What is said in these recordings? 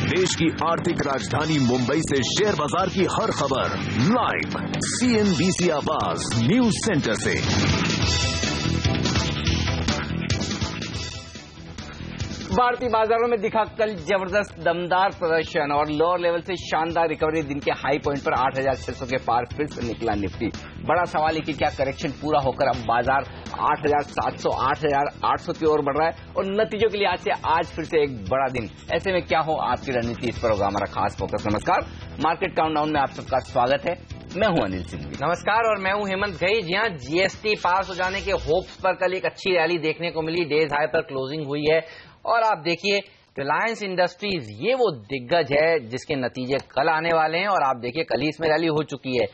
देश की आर्थिक राजधानी मुंबई से शेयर बाजार की हर खबर लाइव CNBC आवाज न्यूज सेंटर से। भारतीय बाजारों में दिखा कल जबरदस्त दमदार प्रदर्शन और लोअर लेवल से शानदार रिकवरी। दिन के हाई पॉइंट पर 8,600 के पार फिर से निकला निफ्टी। बड़ा सवाल है कि क्या करेक्शन पूरा होकर अब बाजार 8,700 8,800 की ओर बढ़ रहा है और नतीजों के लिए आज फिर से एक बड़ा दिन। ऐसे में क्या हो आपकी रणनीति, इस पर होगा हमारा खास फोकस। नमस्कार, मार्केट काउंटडाउन में आप सबका स्वागत है। मैं हूं अनिल सिंह। नमस्कार और मैं हूं हेमंत घई। जी हां, जीएसटी पास हो जाने के होप्स पर कल एक अच्छी रैली देखने को मिली। डेज हाई पर क्लोजिंग हुई है और आप देखिए रिलायंस इंडस्ट्रीज ये वो दिग्गज है जिसके नतीजे कल आने वाले हैं और आप देखिए कल ही इसमें रैली हो चुकी है।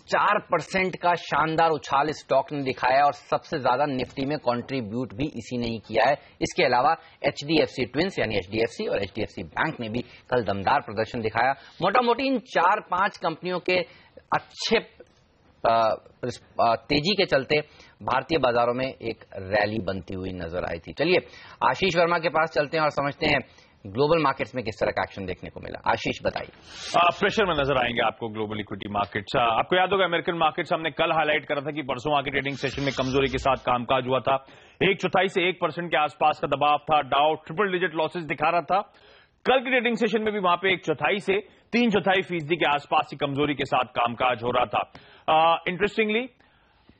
4% का शानदार उछाल स्टॉक ने दिखाया और सबसे ज्यादा निफ्टी में कंट्रीब्यूट भी इसी ने ही किया है। इसके अलावा HDFC ट्विंस यानी HDFC और HDFC बैंक ने भी कल दमदार प्रदर्शन दिखाया। मोटा मोटी इन 4-5 कंपनियों के अच्छे तेजी के चलते भारतीय बाजारों में एक रैली बनती हुई नजर आई थी। चलिए आशीष वर्मा के पास चलते हैं और समझते हैं ग्लोबल मार्केट्स में किस तरह का एक्शन देखने को मिला। आशीष बताइए। प्रेशर में नजर आएंगे आपको ग्लोबल इक्विटी मार्केट्स। आपको याद होगा अमेरिकन मार्केट्स हमने कल हाईलाइट करा था कि परसों मार्केट ट्रेडिंग सेशन में कमजोरी के साथ कामकाज हुआ था। 1/4 से 1% के आसपास का दबाव था। डाउ ट्रिपल डिजिट लॉसेस दिखा रहा था। कल की ट्रेडिंग सेशन में भी वहां पे 1/4 से 3/4% के आसपास की कमजोरी के साथ कामकाज हो रहा था। इंटरेस्टिंगली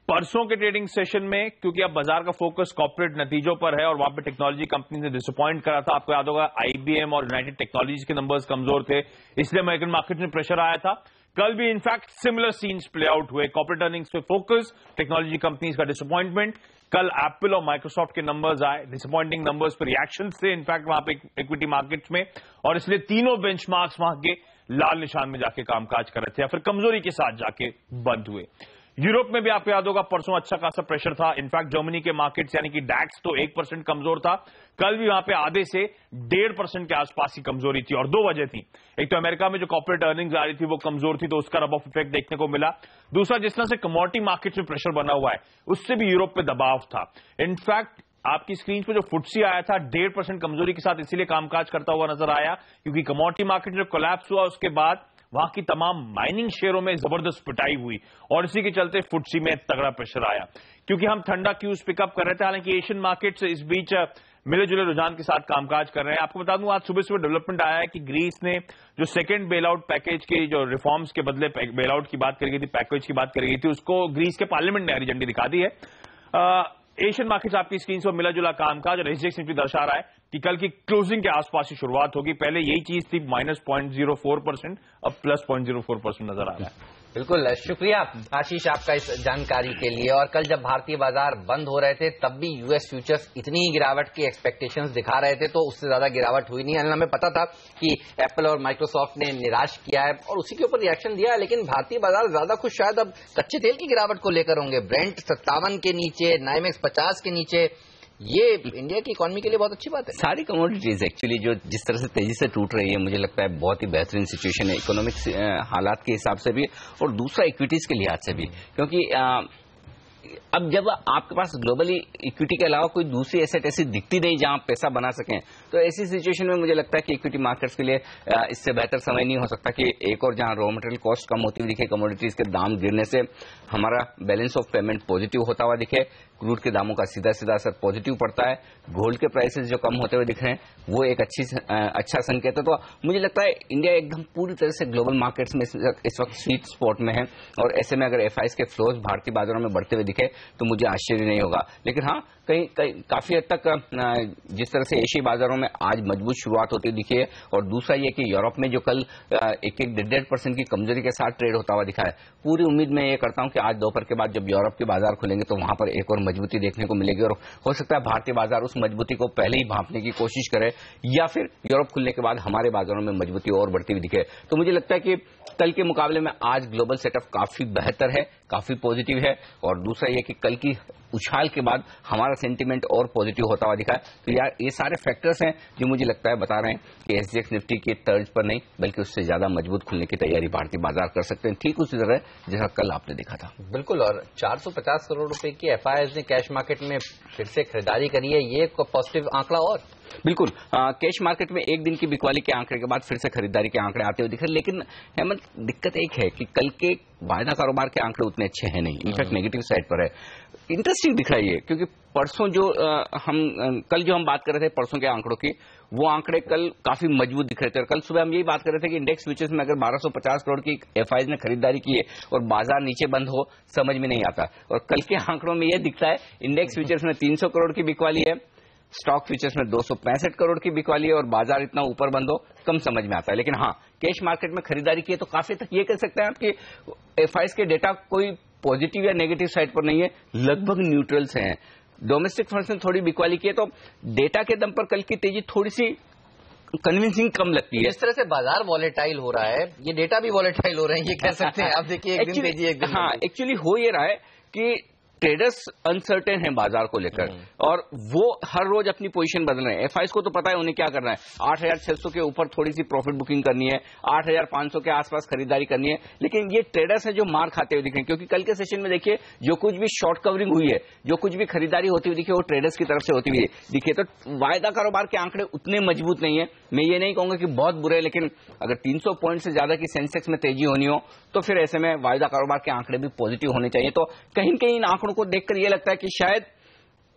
परसों के ट्रेडिंग सेशन में क्योंकि अब बाजार का फोकस कॉर्पोरेट नतीजों पर है और वहां पे टेक्नोलॉजी कंपनी ने डिसअपॉइंट करा था। आपको याद होगा IBM और यूनाइटेड टेक्नोलॉजीज के नंबर्स कमजोर थे, इसलिए अमेरिकन मार्केट में प्रेशर आया था। कल भी in fact similar scenes play out हुए। कॉर्पोरेट अर्निंग्स पे फोकस, टेक्नोलॉजी कंपनीज का डिसअपॉइंटमेंट। कल एप्पल और माइक्रोसॉफ्ट के नंबर्स आए, डिसअपॉइंटिंग नंबर्स पर रिएक्शन थे इनफैक्ट वहां पे इक्विटी मार्केट्स में, और इसलिए तीनों बेंचमार्क्स वहां के लाल निशान में जाके कामकाज कर रहे थे या फिर कमजोरी के साथ जाके बंद हुए। यूरोप में भी आपको याद होगा परसों अच्छा खासा प्रेशर था। इनफैक्ट जर्मनी के मार्केट्स यानी कि डैक्स तो 1% कमजोर था। कल भी वहां पे आधे से 1.5% के आसपास की कमजोरी थी और 2 वजह थी। एक तो अमेरिका में जो कॉर्पोरेट अर्निंग्स आ रही थी वो कमजोर थी तो उसका रब ऑफ इफेक्ट देखने को मिला। दूसरा, जिस तरह से कमोडिटी मार्केट्स में प्रेशर बना हुआ है उससे भी यूरोप पे दबाव था। इनफैक्ट आपकी स्क्रीन पे जो फुटसी आया था 1.5% कमजोरी के साथ इसीलिए कामकाज करता हुआ नजर आया क्योंकि कमोडिटी मार्केट जो कोलैप्स हुआ उसके बाद वहां की तमाम माइनिंग शेयरों में जबरदस्त पिटाई हुई और इसी के चलते फुटसी में तगड़ा प्रेशर आया। क्योंकि हम ठंडा क्यूज पिकअप कर रहे थे, हालांकि एशियन मार्केट्स इस बीच मिले जुले रुझान के साथ कामकाज कर रहे हैं। आपको बता दूं आज सुबह सुबह डेवलपमेंट आया है कि ग्रीस ने जो सेकंड बेल आउट पैकेज के जो रिफॉर्म्स के बदले बेल आउट की बात करी गई थी, पैकेज की बात करी गई थी, उसको ग्रीस के पार्लियामेंट ने हरी झंडी दिखा दी है। एशियन मार्केट्स आपकी स्क्रीन पर मिला जुला कामकाज और SGX निफ्टी दर्शा रहा है कि कल की क्लोजिंग के आसपास ही शुरुआत होगी। पहले यही चीज थी -0.04%, अब +0.04% नजर आ रहा है। बिल्कुल, शुक्रिया आशीष आपका इस जानकारी के लिए। और कल जब भारतीय बाजार बंद हो रहे थे तब भी US फ्यूचर्स इतनी ही गिरावट की एक्सपेक्टेशंस दिखा रहे थे, तो उससे ज्यादा गिरावट हुई नहीं। हमें पता था कि एप्पल और माइक्रोसॉफ्ट ने निराश किया है और उसी के ऊपर रिएक्शन दिया है, लेकिन भारतीय बाजार ज्यादा खुश शायद अब कच्चे तेल की गिरावट को लेकर होंगे। ब्रेंट 57 के नीचे, नाइमेक्स 50 के नीचे, ये इंडिया की इकोनॉमी के लिए बहुत अच्छी बात है। सारी कमोडिटीज एक्चुअली जो जिस तरह से तेजी से टूट रही है, मुझे लगता है बहुत ही बेहतरीन सिचुएशन है इकोनॉमिक्स हालात के हिसाब से भी और दूसरा इक्विटीज के लिहाज से भी, क्योंकि अब जब आपके पास ग्लोबली इक्विटी के अलावा कोई दूसरी एसेट ऐसी दिखती नहीं जहां आप पैसा बना सकें, तो ऐसी सिचुएशन में मुझे लगता है कि इक्विटी मार्केट्स के लिए इससे बेहतर समय नहीं हो सकता कि एक और जहां रॉ मटेरियल कॉस्ट कम होती हुई दिखे, कमोडिटीज के दाम गिरने से हमारा बैलेंस ऑफ पेमेंट पॉजिटिव होता हुआ दिखे, क्रूड के दामों का सीधा सीधा असर पॉजिटिव पड़ता है, गोल्ड के प्राइसेस जो कम होते हुए दिख रहे हैं वो एक अच्छा संकेत है। तो मुझे लगता है इंडिया एकदम पूरी तरह से ग्लोबल मार्केट्स में इस वक्त स्वीट स्पॉट में है और ऐसे में अगर FIs के फ्लोज भारतीय बाजारों में बढ़ते हुए दिखे तो मुझे आश्चर्य नहीं होगा। लेकिन हाँ, कहीं काफी हद तक जिस तरह से एशियाई बाजारों में आज मजबूत शुरुआत होती दिखी है और दूसरा ये कि यूरोप में जो कल 1.5% की कमजोरी के साथ ट्रेड होता हुआ दिखा है, पूरी उम्मीद मैं ये करता हूं कि आज दोपहर के बाद जब यूरोप के बाजार खुलेंगे तो वहां पर एक और मजबूती देखने को मिलेगी और हो सकता है भारतीय बाजार उस मजबूती को पहले ही भांपने की कोशिश करे या फिर यूरोप खुलने के बाद हमारे बाजारों में मजबूती और बढ़ती हुई दिखे। तो मुझे लगता है कि कल के मुकाबले में आज ग्लोबल सेटअप काफी बेहतर है, काफी पॉजिटिव है और दूसरा ये कि कल की उछाल के बाद हमारा सेंटीमेंट और पॉजिटिव होता हुआ दिखा है। तो यार ये सारे फैक्टर्स हैं जो मुझे लगता है बता रहे हैं कि एसजीएक्स निफ्टी के तर्ज पर नहीं बल्कि उससे ज्यादा मजबूत खुलने की तैयारी भारतीय बाजार कर सकते हैं, ठीक उसी तरह जैसा कल आपने देखा था। बिल्कुल, और 450 करोड़ रुपए की एफआईआईज ने कैश मार्केट में फिर से खरीदारी करी है, ये पॉजिटिव आंकड़ा। और बिल्कुल कैश मार्केट में एक दिन की बिकवाली के आंकड़े के बाद फिर से खरीदारी के आंकड़े आते हुए दिख रहे, लेकिन हेमंत दिक्कत एक है कि कल के वायदा कारोबार के आंकड़े उतने अच्छे हैं नहीं, इनफैक्ट नेगेटिव साइड पर है। इंटरेस्टिंग दिख रहा है ये, क्योंकि परसों जो कल जो हम बात कर रहे थे परसों के आंकड़ों की, वो आंकड़े कल काफी मजबूत दिख रहे थे। और कल सुबह हम यही बात कर रहे थे कि इंडेक्स फ्यूचर्स में अगर 1250 करोड़ की एफआईआईज ने खरीदारी की है और बाजार नीचे बंद हो, समझ में नहीं आता। और कल के आंकड़ों में यह दिखता है इंडेक्स फ्यूचर्स में 300 करोड़ की बिकवाली है, स्टॉक फ्यूचर्स में 265 करोड़ की बिकवाली है और बाजार इतना ऊपर बंद हो, कम समझ में आता है। लेकिन हाँ, कैश मार्केट में खरीदारी की है तो काफी तक ये कह सकते हैं आप कि एफआईआईज के डेटा कोई पॉजिटिव या नेगेटिव साइड पर नहीं है, लगभग न्यूट्रल से हैं। डोमेस्टिक फंड्स ने थोड़ी बिकवाली की है, तो डेटा के दम पर कल की तेजी थोड़ी सी कन्विंसिंग कम लगती है। जिस तरह से बाजार वॉलेटाइल हो रहा है, ये डेटा भी वॉलेटाइल हो रहे हैं, ये कह सकते हैं। आप देखिए एक दिन तेजी एक दिन। हाँ, एक्चुअली हो ये रहा है कि ट्रेडर्स अनसर्टेन हैं बाजार को लेकर और वो हर रोज अपनी पोजीशन बदल रहे हैं। एफआईआईज को तो पता है उन्हें क्या करना है, 8600 के ऊपर थोड़ी सी प्रॉफिट बुकिंग करनी है, 8500 के आसपास खरीदारी करनी है। लेकिन ये ट्रेडर्स हैं जो मार खाते हुए दिख रहे हैं, क्योंकि कल के सेशन में देखिए जो कुछ भी शॉर्ट कवरिंग हुई है, जो कुछ भी खरीदारी होती हुई दिखी वो ट्रेडर्स की तरफ से होती हुई दिखी। तो वायदा कारोबार के आंकड़े उतने मजबूत नहीं है। मैं ये नहीं कहूंगा कि बहुत बुरे, लेकिन अगर 300 पॉइंट से ज्यादा की सेंसेक्स में तेजी होनी हो तो फिर ऐसे में वायदा कारोबार के आंकड़े भी पॉजिटिव होने चाहिए। तो कहीं न कहीं इन आंकड़ों को देखकर ये लगता है कि शायद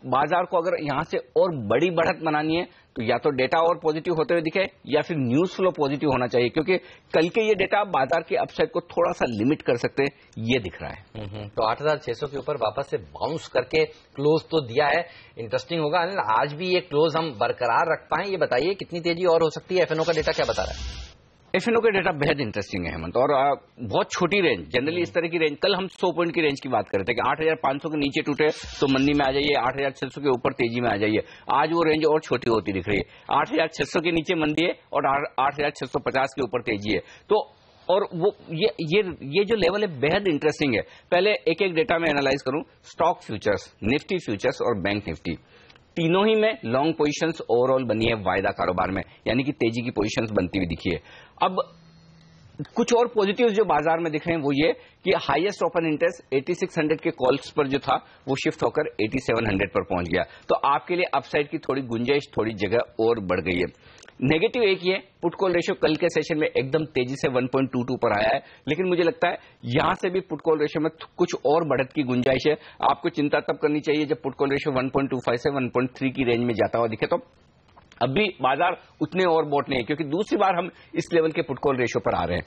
बाजार को अगर यहां से और बड़ी बढ़त बनानी है तो या तो डेटा और पॉजिटिव होते हुए दिखे या फिर न्यूज फ्लो पॉजिटिव होना चाहिए, क्योंकि कल के ये डेटा बाजार के अपसाइड को थोड़ा सा लिमिट कर सकते हैं, ये दिख रहा है। तो 8600 के ऊपर वापस से बाउंस करके क्लोज तो दिया है। इंटरेस्टिंग होगा अनिल, आज भी ये क्लोज हम बरकरार रख पाए, ये बताइए कितनी तेजी और हो सकती है? एफएनओ का डेटा क्या बता रहा है? एफएनओ का डेटा बेहद इंटरेस्टिंग है हेमंत, और बहुत छोटी रेंज, जनरली इस तरह की रेंज, कल हम 100 पॉइंट की रेंज की बात कर रहे थे कि 8500 के नीचे टूटे तो मंदी में आ जाइए, 8600 के ऊपर तेजी में आ जाइए। आज वो रेंज और छोटी होती दिख रही है, 8600 के नीचे मंदी है और 8650 के ऊपर तेजी है। तो और वो ये जो लेवल है बेहद इंटरेस्टिंग है। पहले एक एक डेटा में एनालाइज करूं, स्टॉक फ्यूचर्स, निफ्टी फ्यूचर्स और बैंक निफ्टी, तीनों ही में लॉन्ग पोजीशंस ओवरऑल बनी है वायदा कारोबार में, यानी कि तेजी की पोजीशंस बनती हुई दिखी है। अब कुछ और पॉजिटिव्स जो बाजार में दिख रहे हैं वो ये कि हाईएस्ट ओपन इंटरेस्ट 8600 के कॉल्स पर जो था वो शिफ्ट होकर 8700 पर पहुंच गया। तो आपके लिए अपसाइड की थोड़ी गुंजाइश, थोड़ी जगह और बढ़ गई है। नेगेटिव एक ही है, पुट कॉल रेशियो कल के सेशन में एकदम तेजी से 1.22 पर आया है, लेकिन मुझे लगता है यहां से भी पुट कॉल रेशियो में कुछ और बढ़त की गुंजाइश है। आपको चिंता तब करनी चाहिए जब पुट कॉल रेशियो 1.25 से 1.3 की रेंज में जाता हुआ दिखे। तो अब भी बाजार उतने और बोट नहीं है, क्योंकि दूसरी बार हम इस लेवल के पुट कॉल रेशियो पर आ रहे हैं।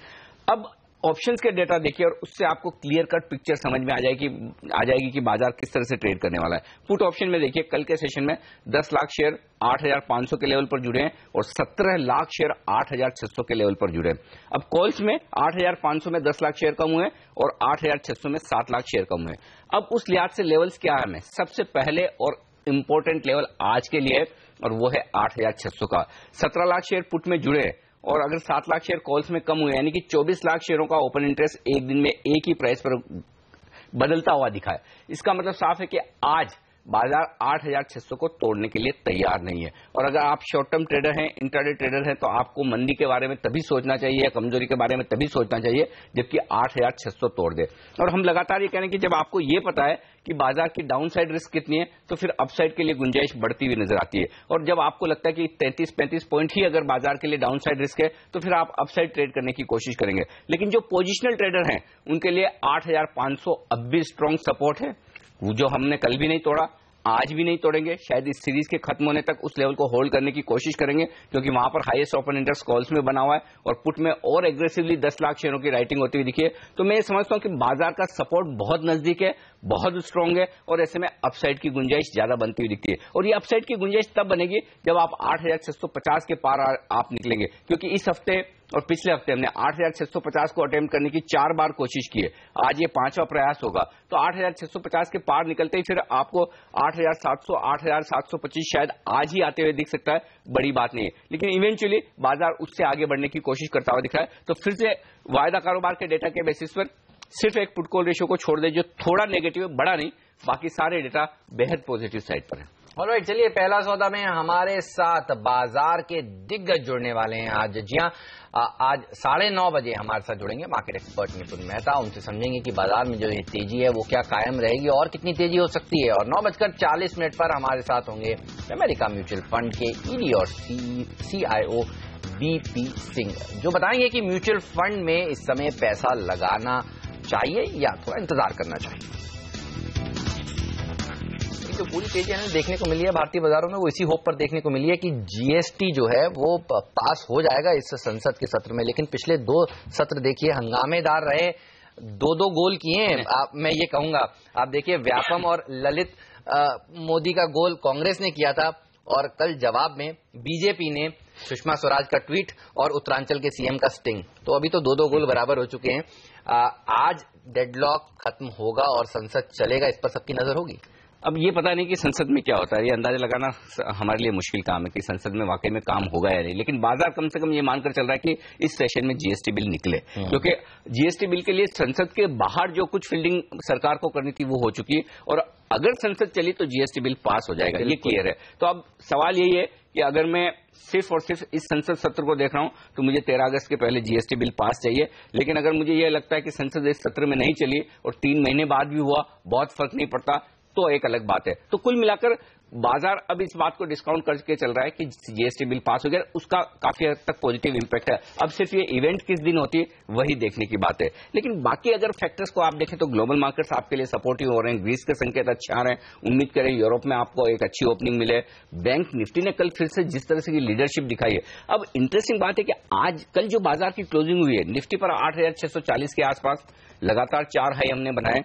अब ऑप्शंस के डेटा देखिए और उससे आपको क्लियर कट पिक्चर समझ में आ जाएगी कि बाजार किस तरह से ट्रेड करने वाला है। पुट ऑप्शन में देखिए कल के सेशन में 10 लाख शेयर 8500 के लेवल पर जुड़े हैं और 17 लाख शेयर 8600 के लेवल पर जुड़े हैं। अब कॉल्स में 8500 में 10 लाख शेयर कम हुए और 8600 में 7 लाख शेयर कम हुए। अब उस लिहाज से लेवल्स क्या है, सबसे पहले और इंपॉर्टेंट लेवल आज के लिए और वो है 8600 का। 17 लाख शेयर पुट में जुड़े और अगर 7 लाख शेयर कॉल्स में कम हुए, यानी कि 24 लाख शेयरों का ओपन इंटरेस्ट एक दिन में एक ही प्राइस पर बदलता हुआ दिखा है। इसका मतलब साफ है कि आज बाजार 8600 को तोड़ने के लिए तैयार नहीं है। और अगर आप शॉर्ट टर्म ट्रेडर हैं, इंट्राडे ट्रेडर हैं, तो आपको मंदी के बारे में तभी सोचना चाहिए या कमजोरी के बारे में तभी सोचना चाहिए जबकि 8600 तोड़ दे। और हम लगातार ये कह रहे हैं कि जब आपको ये पता है कि बाजार की डाउन साइड रिस्क कितनी है तो फिर अपसाइड के लिए गुंजाइश बढ़ती हुई नजर आती है। और जब आपको लगता है कि 33-35 पॉइंट ही अगर बाजार के लिए डाउन साइड रिस्क है तो फिर आप अपसाइड ट्रेड करने की कोशिश करेंगे। लेकिन जो पोजिशनल ट्रेडर हैं उनके लिए 8500 अब भी स्ट्रॉन्ग सपोर्ट है, वो जो हमने कल भी नहीं तोड़ा, आज भी नहीं तोड़ेंगे। शायद इस सीरीज के खत्म होने तक उस लेवल को होल्ड करने की कोशिश करेंगे, क्योंकि वहां पर हाईएस्ट ओपन इंटरेस्ट कॉल्स में बना हुआ है और पुट में और एग्रेसिवली 10 लाख शेयरों की राइटिंग होती हुई दिखी है। तो मैं समझता हूं कि बाजार का सपोर्ट बहुत नजदीक है, बहुत स्ट्रांग है और ऐसे में अपसाइड की गुंजाइश ज्यादा बनती हुई दिखती है। और ये अपसाइड की गुंजाइश तब बनेगी जब आप 8650 के पार आप निकलेंगे, क्योंकि इस हफ्ते और पिछले हफ्ते हमने 8650 को अटेम्प्ट करने की 4 बार कोशिश की है। आज ये 5वां प्रयास होगा। तो 8650 के पार निकलते ही फिर आपको 8700, 8725 शायद आज ही आते हुए दिख सकता है, बड़ी बात नहीं है। लेकिन इवेंचुअली बाजार उससे आगे बढ़ने की कोशिश करता हुआ दिख रहा है। तो फिर से वायदा कारोबार के डेटा के बेसिस पर सिर्फ एक पुट कॉल रेशियो को छोड़ दे जो थोड़ा नेगेटिव है, बड़ा नहीं, बाकी सारे डेटा बेहद पॉजिटिव साइड पर है। ऑलराइट, चलिए पहला सौदा में हमारे साथ बाजार के दिग्गज जुड़ने वाले हैं आज। जी हाँ, आज 9:30 बजे हमारे साथ जुड़ेंगे मार्केट एक्सपर्ट निपुण मेहता। उनसे समझेंगे कि बाजार में जो ये तेजी है वो क्या कायम रहेगी और कितनी तेजी हो सकती है। और 9:40 पर हमारे साथ होंगे अमेरिका म्यूचुअल फंड के ईडी और CIO BP सिंह, जो बताएंगे कि म्यूचुअल फंड में इस समय पैसा लगाना चाहिए या थोड़ा इंतजार करना चाहिए। जो पूरी तेजी हमें देखने को मिली है भारतीय बाजारों में, वो इसी होप पर देखने को मिली है कि GST जो है वो पास हो जाएगा इस संसद के सत्र में। लेकिन पिछले 2 सत्र देखिए हंगामेदार रहे, 2 गोल किए हैं। मैं ये कहूंगा, आप देखिए व्यापम और ललित मोदी का गोल कांग्रेस ने किया था और कल जवाब में बीजेपी ने सुषमा स्वराज का ट्वीट और उत्तरांचल के CM का स्टिंग। तो अभी तो 2 गोल बराबर हो चुके हैं। आज डेडलॉक खत्म होगा और संसद चलेगा, इस पर सबकी नजर होगी। अब ये पता नहीं कि संसद में क्या होता है, ये अंदाजा लगाना हमारे लिए मुश्किल काम है कि संसद में वाकई में काम होगा या नहीं। लेकिन बाजार कम से कम ये मानकर चल रहा है कि इस सेशन में GST बिल निकले, क्योंकि GST बिल के लिए संसद के बाहर जो कुछ फील्डिंग सरकार को करनी थी वो हो चुकी है और अगर संसद चली तो GST बिल पास हो जाएगा, ये क्लियर है। तो अब सवाल यही है कि अगर मैं सिर्फ और सिर्फ इस संसद सत्र को देख रहा हूं तो मुझे 13 अगस्त के पहले GST बिल पास चाहिए। लेकिन अगर मुझे यह लगता है कि संसद इस सत्र में नहीं चली और 3 महीने बाद भी हुआ, बहुत फर्क नहीं पड़ता, तो एक अलग बात है। तो कुल मिलाकर बाजार अब इस बात को डिस्काउंट करके चल रहा है कि GST बिल पास हो गया, उसका काफी हद तक पॉजिटिव इंपैक्ट है। अब सिर्फ ये इवेंट किस दिन होती है वही देखने की बात है। लेकिन बाकी अगर फैक्टर्स को आप देखें तो ग्लोबल मार्केट्स आपके लिए सपोर्टिव हो रहे हैं, ग्रीस के संकेत अच्छे आ रहे हैं, उम्मीद करें यूरोप में आपको एक अच्छी ओपनिंग मिले। बैंक निफ्टी ने कल फिर से जिस तरह से लीडरशिप दिखाई है, अब इंटरेस्टिंग बात है कि आज कल जो बाजार की क्लोजिंग हुई है निफ्टी पर 8,640 के आसपास लगातार 4 हाई हमने बनाए।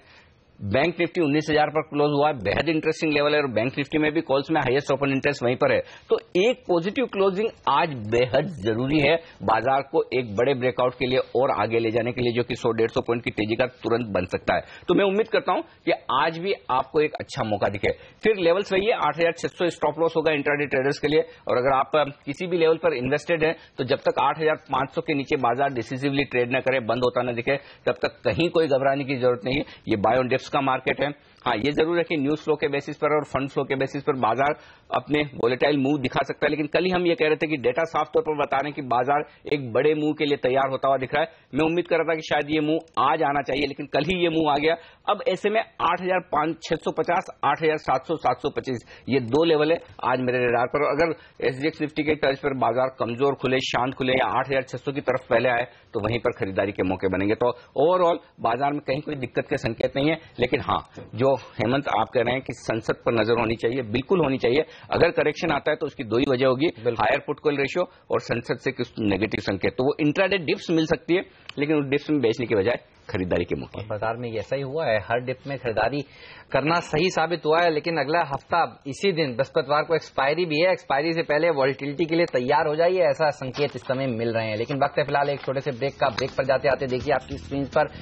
बैंक निफ्टी 19,000 पर क्लोज हुआ है, बेहद इंटरेस्टिंग लेवल है और बैंक निफ्टी में भी कॉल्स में हाईएस्ट ओपन इंटरेस्ट वहीं पर है। तो एक पॉजिटिव क्लोजिंग आज बेहद जरूरी है बाजार को एक बड़े ब्रेकआउट के लिए और आगे ले जाने के लिए, जो कि 100-150 पॉइंट की तेजी का तुरंत बन सकता है। तो मैं उम्मीद करता हूं कि आज भी आपको एक अच्छा मौका दिखे। फिर लेवल्स वही है, 8,600 स्टॉप लॉस होगा इंट्राडे ट्रेडर्स के लिए। और अगर आप किसी भी लेवल पर इन्वेस्टेड है तो जब तक 8,500 के नीचे बाजार डिसिसिवली ट्रेड न करे, बंद होता न दिखे, तब तक कहीं कोई घबराने की जरूरत नहीं है। ये बाय ऑन डिप्स का मार्केट है। हाँ, ये जरूर है कि न्यूज फ्लो के बेसिस पर और फंड फ्लो के बेसिस पर बाजार अपने वोलेटाइल मूव दिखा सकता है। लेकिन कल ही हम ये कह रहे थे कि डेटा साफ तौर पर बता रहे हैं कि बाजार एक बड़े मूव के लिए तैयार होता हुआ दिख रहा है। मैं उम्मीद कर रहा था कि शायद ये मूव आज आना चाहिए, लेकिन कल ही ये मूव आ गया। अब ऐसे में 8,650, 8,700, 725 ये 2 लेवल है आज मेरे रडार पर। अगर SGX निफ्टी के तर्ज पर बाजार कमजोर खुले, शांत खुले या 8,600 की तरफ पहले आए तो वहीं पर खरीदारी के मौके बनेंगे। तो ओवरऑल बाजार में कहीं कोई दिक्कत के संकेत नहीं है। लेकिन हाँ, जो हेमंत आप कह रहे हैं कि संसद पर नजर होनी चाहिए, बिल्कुल होनी चाहिए। अगर करेक्शन आता है तो उसकी 2 ही वजह होगी, हायर पुट कॉल रेशियो और संसद से कुछ नेगेटिव संकेत। तो वो इंट्राडे डिप्स मिल सकती है, लेकिन उस डिप्स में बेचने की बजाय खरीदारी के मौके। बाजार में ऐसा ही हुआ है, हर डिप में खरीदारी करना सही साबित हुआ है। लेकिन अगला हफ्ता इसी दिन बृहस्पतिवार को एक्सपायरी भी है, एक्सपायरी से पहले वॉलेटिलिटी के लिए तैयार हो जाइए, ऐसा संकेत इस समय मिल रहे हैं। लेकिन वक्त है फिलहाल एक छोटे से ब्रेक का। ब्रेक पर जाते आते देखिए आपकी स्क्रीन पर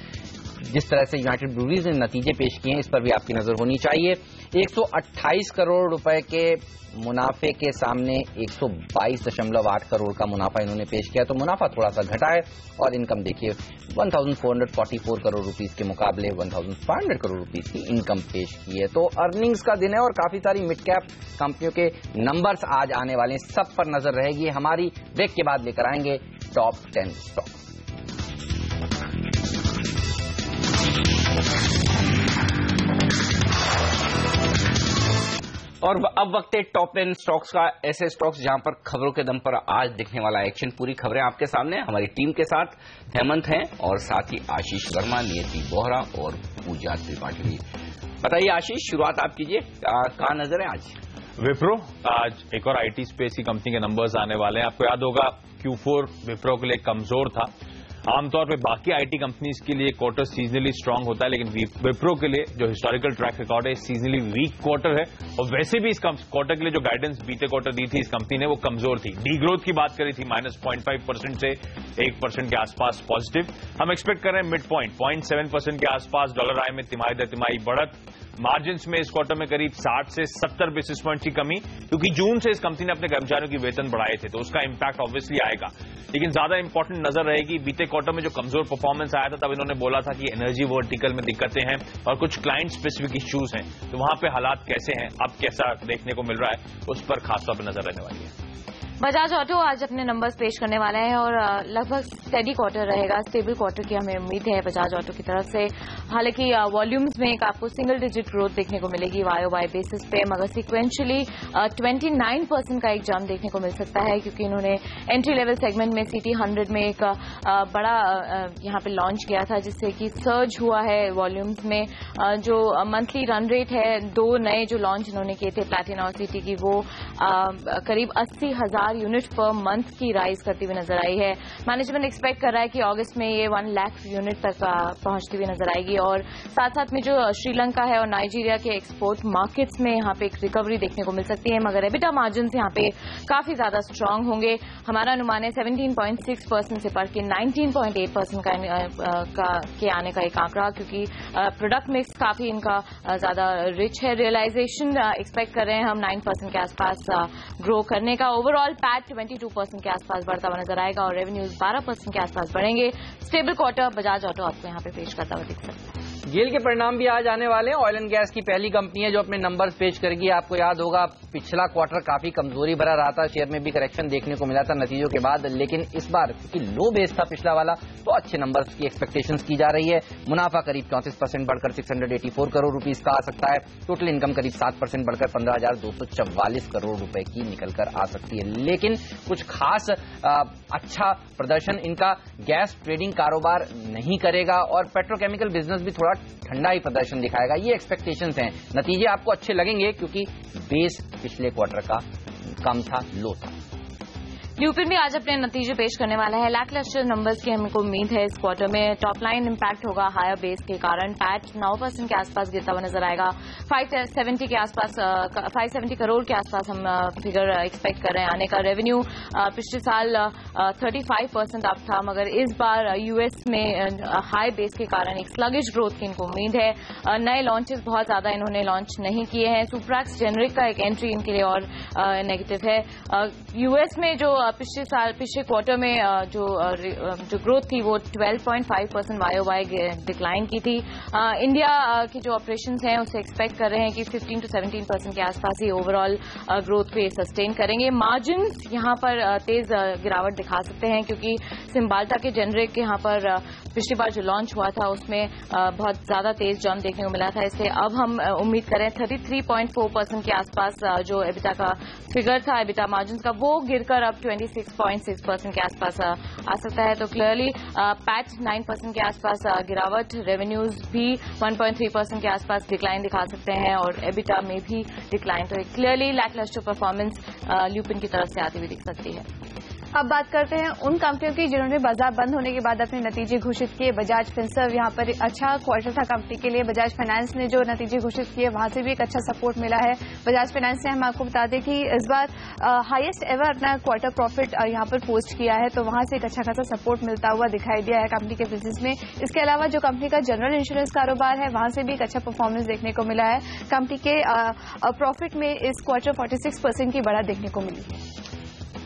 जिस तरह से यूनाइटेड ब्रूरीज ने नतीजे पेश किए हैं, इस पर भी आपकी नजर होनी चाहिए। 128 करोड़ रुपए के मुनाफे के सामने 122.8 करोड़ का मुनाफा इन्होंने पेश किया, तो मुनाफा थोड़ा सा घटा है। और इनकम देखिए 1,444 करोड़ रुपीस के मुकाबले 1,500 करोड़ रुपीस की इनकम पेश की है। तो अर्निंग्स का दिन है और काफी सारी मिड कैप कंपनियों के नंबर्स आज आने वाले हैं, सब पर नजर रहेगी। हमारी ब्रेक के बाद लेकर आएंगे टॉप 10 स्टॉक। और अब वक्त है टॉप 10 स्टॉक्स का, ऐसे स्टॉक्स जहां पर खबरों के दम पर आज दिखने वाला एक्शन। पूरी खबरें आपके सामने हमारी टीम के साथ हेमंत हैं और साथ ही आशीष वर्मा, नियति बोहरा और पूजा त्रिपाठी। बताइए आशीष, शुरुआत आप कीजिए, कहां नजर है आज? विप्रो, आज एक और आईटी स्पेस की कंपनी के नंबर्स आने वाले हैं। आपको याद होगा Q4 विप्रो के लिए कमजोर था। आमतौर पे बाकी आईटी कंपनीज के लिए क्वार्टर सीजनली स्ट्रांग होता है, लेकिन विप्रो के लिए जो हिस्टोरिकल ट्रैक रिकॉर्ड है सीजनली वीक क्वार्टर है। और वैसे भी इस क्वार्टर के लिए जो गाइडेंस बीते क्वार्टर दी थी इस कंपनी ने वो कमजोर थी। डी ग्रोथ की बात करी थी, -0.5% से 1% के आसपास पॉजिटिव। हम एक्सपेक्ट कर रहे हैं मिड पॉइंट 0.7% के आसपास डॉलर आय में तिमाही दर तिमाही बढ़त। मार्जिन में इस क्वार्टर में करीब 60 से 70 बेसिस पॉइंट की कमी, क्योंकि जून से इस कंपनी ने अपने कर्मचारियों की वेतन बढ़ाए थे, तो उसका इंपैक्ट ऑब्वियसली आएगा। लेकिन ज्यादा इंपॉर्टेंट नजर रहेगी बीते क्वार्टर में जो कमजोर परफॉर्मेंस आया था, तब इन्होंने बोला था कि एनर्जी वर्टिकल में दिक्कतें हैं और कुछ क्लाइंट स्पेसिफिक इश्यूज हैं, तो वहां पे हालात कैसे हैं, अब कैसा देखने को मिल रहा है, उस पर खासतौर पर नजर रहने वाली है। बजाज ऑटो आज अपने नंबर्स पेश करने वाला है और लगभग स्टेडी क्वार्टर रहेगा, स्टेबल क्वार्टर की हमें उम्मीद है बजाज ऑटो की तरफ से। हालांकि वॉल्यूम्स में एक आपको सिंगल डिजिट ग्रोथ देखने को मिलेगी वाई बेसिस पे, मगर सिक्वेंशियली 29% का एक जंप देखने को मिल सकता है, क्योंकि इन्होंने एंट्री लेवल सेगमेंट में सिटी 100 में एक बड़ा यहां पे लॉन्च किया था, जिससे कि सर्ज हुआ है वॉल्यूम्स में। जो मंथली रन रेट है, 2 नए जो लॉन्च इन्होंने किए थे प्लैटिना और सिटी की, वो करीब 80,000 यूनिट पर मंथ की राइज करती हुई नजर आई है। मैनेजमेंट एक्सपेक्ट कर रहा है कि अगस्त में ये 1 लाख यूनिट तक पहुंचती हुई नजर आएगी और साथ साथ में जो श्रीलंका है और नाइजीरिया के एक्सपोर्ट मार्केट्स में यहां पे एक रिकवरी देखने को मिल सकती है, मगर एबिटा मार्जिन यहां पे काफी ज्यादा स्ट्रांग होंगे। हमारा अनुमान है 17.6% से बढ़ के 19.8% के आने का एक आंकड़ा, क्योंकि प्रोडक्ट मिक्स काफी इनका ज्यादा रिच है। रियलाइजेशन एक्सपेक्ट कर रहे हैं हम 9% के आसपास ग्रो करने का। ओवरऑल पैट 22% के आसपास बढ़ता हुआ नजर आएगा और रेवेन्यूज 12% के आसपास बढ़ेंगे। स्टेबल क्वार्टर बजाज ऑटो आपको यहां पे पेश करता हुआ दिख सकता है। गेल के परिणाम भी आज आने वाले हैं। ऑयल एंड गैस की पहली कंपनी है जो अपने नंबर्स पेश करेगी। आपको याद होगा पिछला क्वार्टर काफी कमजोरी भरा रहा था, शेयर में भी करेक्शन देखने को मिला था नतीजों के बाद, लेकिन इस बार क्योंकि लो बेस था पिछला वाला, तो अच्छे नंबर्स की एक्सपेक्टेशंस की जा रही है। मुनाफा करीब 34% बढ़कर 684 करोड़ रुपीस का आ सकता है। टोटल इनकम करीब 7% बढ़कर 15,244 करोड़ रुपए की निकल कर आ सकती है। लेकिन कुछ खास अच्छा प्रदर्शन इनका गैस ट्रेडिंग कारोबार नहीं करेगा और पेट्रोकेमिकल बिजनेस भी थोड़ा ठंडा ही प्रदर्शन दिखाएगा। ये एक्सपेक्टेशंस हैं। नतीजे आपको अच्छे लगेंगे क्योंकि बेस पिछले क्वार्टर का कम था, लो था। ल्यूपिन भी आज अपने नतीजे पेश करने वाला है। लैकलस्टर नंबर्स की हमको उम्मीद है इस क्वार्टर में। टॉप लाइन इंपैक्ट होगा हायर बेस के कारण, पैट 9% के आसपास गिरता हुआ नजर आएगा। 570 के आसपास 570 करोड़ के आसपास हम फिगर एक्सपेक्ट कर रहे हैं आने का। रेवेन्यू पिछले साल 35% अप था, मगर इस बार यूएस में हाई बेस के कारण एक स्लगिश ग्रोथ की इनको उम्मीद है। नए लॉन्चेस बहुत ज्यादा इन्होंने लॉन्च नहीं किए हैं। सुप्रैक्स जेनरिक का एक एंट्री इनके लिए और नेगेटिव है। यूएस में जो पिछले क्वार्टर में जो ग्रोथ थी वो 12.5% वाई डिक्लाइन की थी। इंडिया के जो ऑपरेशंस हैं उससे एक्सपेक्ट कर रहे हैं कि 15 to 17% के आसपास ही ओवरऑल ग्रोथ पे सस्टेन करेंगे। मार्जिन्स यहां पर तेज गिरावट दिखा सकते हैं, क्योंकि सिम्बाल्टा के जेनरिक यहां पर पिछली बार जो लॉन्च हुआ था उसमें बहुत ज्यादा तेज जंप देखने को मिला था। इसलिए अब हम उम्मीद करें 33.4% के आसपास जो एबिटा का फिगर था, एबिटा मार्जिन का, वो गिरकर अब 26.6% के आसपास आ सकता है। तो क्लियरली पैट 9% के आसपास गिरावट, रेवेन्यूज भी 1.3% के आसपास डिक्लाइन दिखा सकते हैं और एबिटा में भी डिक्लाइन। तो क्लियरली लैकलस्टर परफॉर्मेंस ल्यूपिन की तरफ से आती हुई दिख सकती है। अब बात करते हैं उन कंपनियों की जिन्होंने बाजार बंद होने के बाद अपने नतीजे घोषित किए। बजाज फिनसर्व यहाँ पर अच्छा क्वार्टर था कंपनी के लिए। बजाज फाइनेंस ने जो नतीजे घोषित किए वहां से भी एक अच्छा सपोर्ट मिला है। बजाज फाइनेंस ने हम आपको बता दें कि इस बार हाईएस्ट एवर अपना क्वार्टर प्रॉफिट यहाँ पर पोस्ट किया है, तो वहां से एक अच्छा खासा सपोर्ट मिलता हुआ दिखाई दिया है कंपनी के बिजनेस में। इसके अलावा जो कंपनी का जनरल इंश्योरेंस कारोबार है वहां से भी एक अच्छा परफॉर्मेंस देखने को मिला है। कंपनी के प्रॉफिट में इस क्वार्टर 46% की बढ़त देखने को मिली है।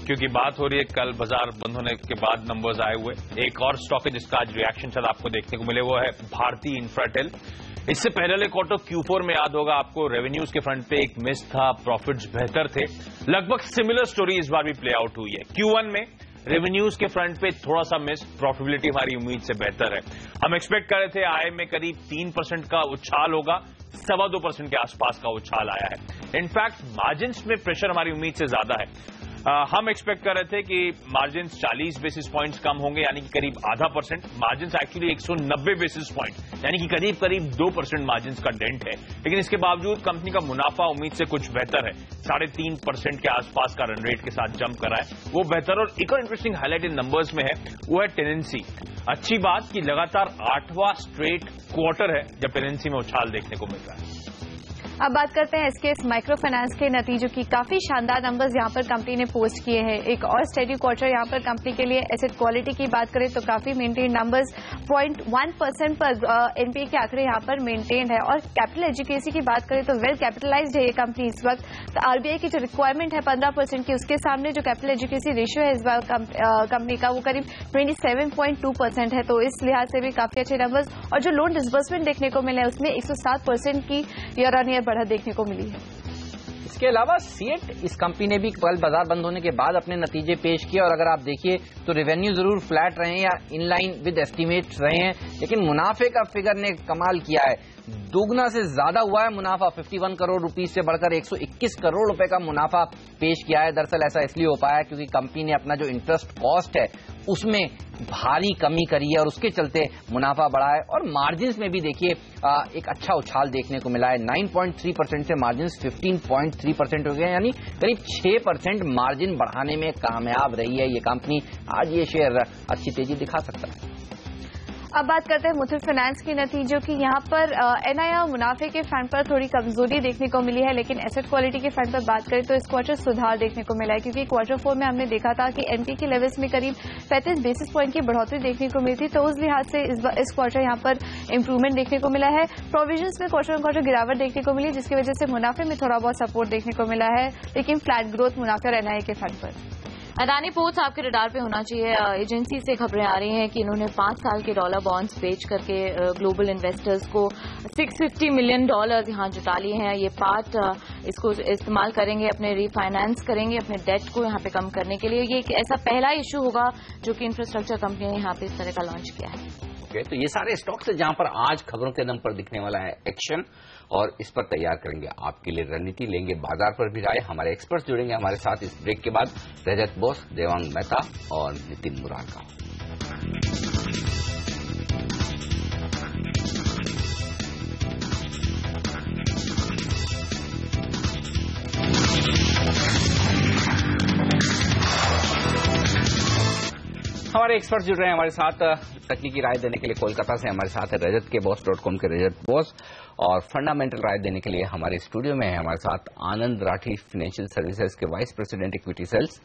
क्योंकि बात हो रही है कल बाजार बंद होने के बाद नंबर्स आए हुए, एक और स्टॉक है जिसका आज रिएक्शन चल आपको देखने को मिले, वो है भारती इंफ्राटेल। इससे पहले क्वार्टर Q4 में याद होगा आपको रेवेन्यूज के फ्रंट पे एक मिस था, प्रॉफिट्स बेहतर थे। लगभग सिमिलर स्टोरी इस बार भी प्ले आउट हुई है। Q1 में रेवेन्यूज के फ्रंट पे थोड़ा सा मिस, प्रॉफिटेबिलिटी हमारी उम्मीद से बेहतर है। हम एक्सपेक्ट कर रहे थे आय में करीब 3% का उछाल होगा, 2.25% के आसपास का उछाल आया है। इनफैक्ट मार्जिन में प्रेशर हमारी उम्मीद से ज्यादा है। हम एक्सपेक्ट कर रहे थे कि मार्जिन 40 बेसिस पॉइंट्स कम होंगे, यानी कि करीब 0.5%। मार्जिन एक्चुअली 190 बेसिस पॉइंट, यानी कि करीब 2% मार्जिन का डेंट है। लेकिन इसके बावजूद कंपनी का मुनाफा उम्मीद से कुछ बेहतर है, 3.5% के आसपास का रन रेट के साथ जंप करा है, वो बेहतर। और एक और इंटरेस्टिंग हाईलाइट इन नंबर्स में है, वो है टेनेंसी। अच्छी बात कि लगातार 8वां स्ट्रेट क्वार्टर है जब टेनेंसी में उछाल देखने को मिल रहा है। अब बात करते हैं एसकेएस माइक्रो फाइनेंस के नतीजों की। काफी शानदार नंबर्स यहां पर कंपनी ने पोस्ट किए हैं। एक और स्टेडी क्वार्टर यहां पर कंपनी के लिए। एसेट क्वालिटी की बात करें तो काफी मेंटेन नंबर्स, 0.1% पर एनपीए के आंकड़े यहां पर मेंटेन है। और कैपिटल एजुकेसी की बात करें तो वेल कैपिटलाइज्ड है ये कंपनी इस वक्त। तो आरबीआई की जो रिक्वायरमेंट है 15% की, उसके सामने जो कैपिटल एजुकेसी रेशियो है इस बार कंपनी का वो करीब 27.2% है। तो इस लिहाज से भी काफी अच्छे नंबर्स। और जो लोन डिसबर्समेंट देखने को मिला है उसमें 107% की ईयर ऑन ईयर बढ़त देखने को मिली है। इसके अलावा सीएट इस कंपनी ने भी कल बाजार बंद होने के बाद अपने नतीजे पेश किए और अगर आप देखिए तो रेवेन्यू जरूर फ्लैट रहे हैं या इनलाइन विद एस्टीमेट्स रहे हैं, लेकिन मुनाफे का फिगर ने कमाल किया है। दोगुना से ज्यादा हुआ है मुनाफा, 51 करोड़ रुपीस से बढ़कर 121 करोड़ रुपए का मुनाफा पेश किया है। दरअसल ऐसा इसलिए हो पाया क्योंकि कंपनी ने अपना जो इंटरेस्ट कॉस्ट है उसमें भारी कमी करी है और उसके चलते मुनाफा बढ़ा है। और मार्जिन्स में भी देखिए एक अच्छा उछाल देखने को मिला है। 9.3% से मार्जिन्स 15.3% हो गए, यानी करीब 6% मार्जिन बढ़ाने में कामयाब रही है ये कंपनी। आज ये शेयर अच्छी तेजी दिखा सकता है। अब बात करते हैं मुथूट फाइनेंस के नतीजों की। यहाँ पर एनआई और मुनाफे के फ्रंट पर थोड़ी कमजोरी देखने को मिली है, लेकिन एसेट क्वालिटी के फ्रंट पर बात करें तो इस क्वार्टर सुधार देखने को मिला है। क्योंकि क्वार्टर 4 में हमने देखा था कि एनपी के लेवल्स में करीब 35 बेसिस पॉइंट की बढ़ोतरी देखने को मिली थी। तो उस लिहाज से इस क्वार्टर यहाँ पर इंप्रूवमेंट देखने को मिला है। प्रोविजंस में क्वार्टर ऑन क्वार्टर गिरावट देखने को मिली, जिसकी वजह से मुनाफे में थोड़ा बहुत सपोर्ट देखने को मिला है, लेकिन फ्लैट ग्रोथ मुनाफे और एनआई के फ्रंट पर। अडानी पोर्ट्स आपके रडार पे होना चाहिए। एजेंसी से खबरें आ रही हैं कि इन्होंने 5 साल के डॉलर बॉन्ड्स बेच करके ग्लोबल इन्वेस्टर्स को $650 मिलियन यहां जुटा लिए हैं। ये पार्ट इसको इस्तेमाल करेंगे, अपने रीफाइनेंस करेंगे अपने डेट को यहां पे कम करने के लिए। ये एक ऐसा पहला इशू होगा जो कि इंफ्रास्ट्रक्चर कंपनी ने यहां पे इस तरह का लॉन्च किया है। तो ये सारे स्टॉक्स है जहां पर आज खबरों के दम पर दिखने वाला है एक्शन, और इस पर तैयार करेंगे आपके लिए रणनीति, लेंगे बाजार पर भी राय। हमारे एक्सपर्ट्स जुड़ेंगे हमारे साथ इस ब्रेक के बाद, रजत बोस, देवांग मेहता और नितिन मुरारका। हमारे एक्सपर्ट्स जुड़ रहे हैं हमारे साथ तकनीकी राय देने के लिए। कोलकाता से हमारे साथ है रजत के बॉस.com के रजत बोस, और फंडामेंटल राय देने के लिए हमारे स्टूडियो में है हमारे साथ आनंद राठी फाइनेंशियल सर्विसेज के vice president equity sales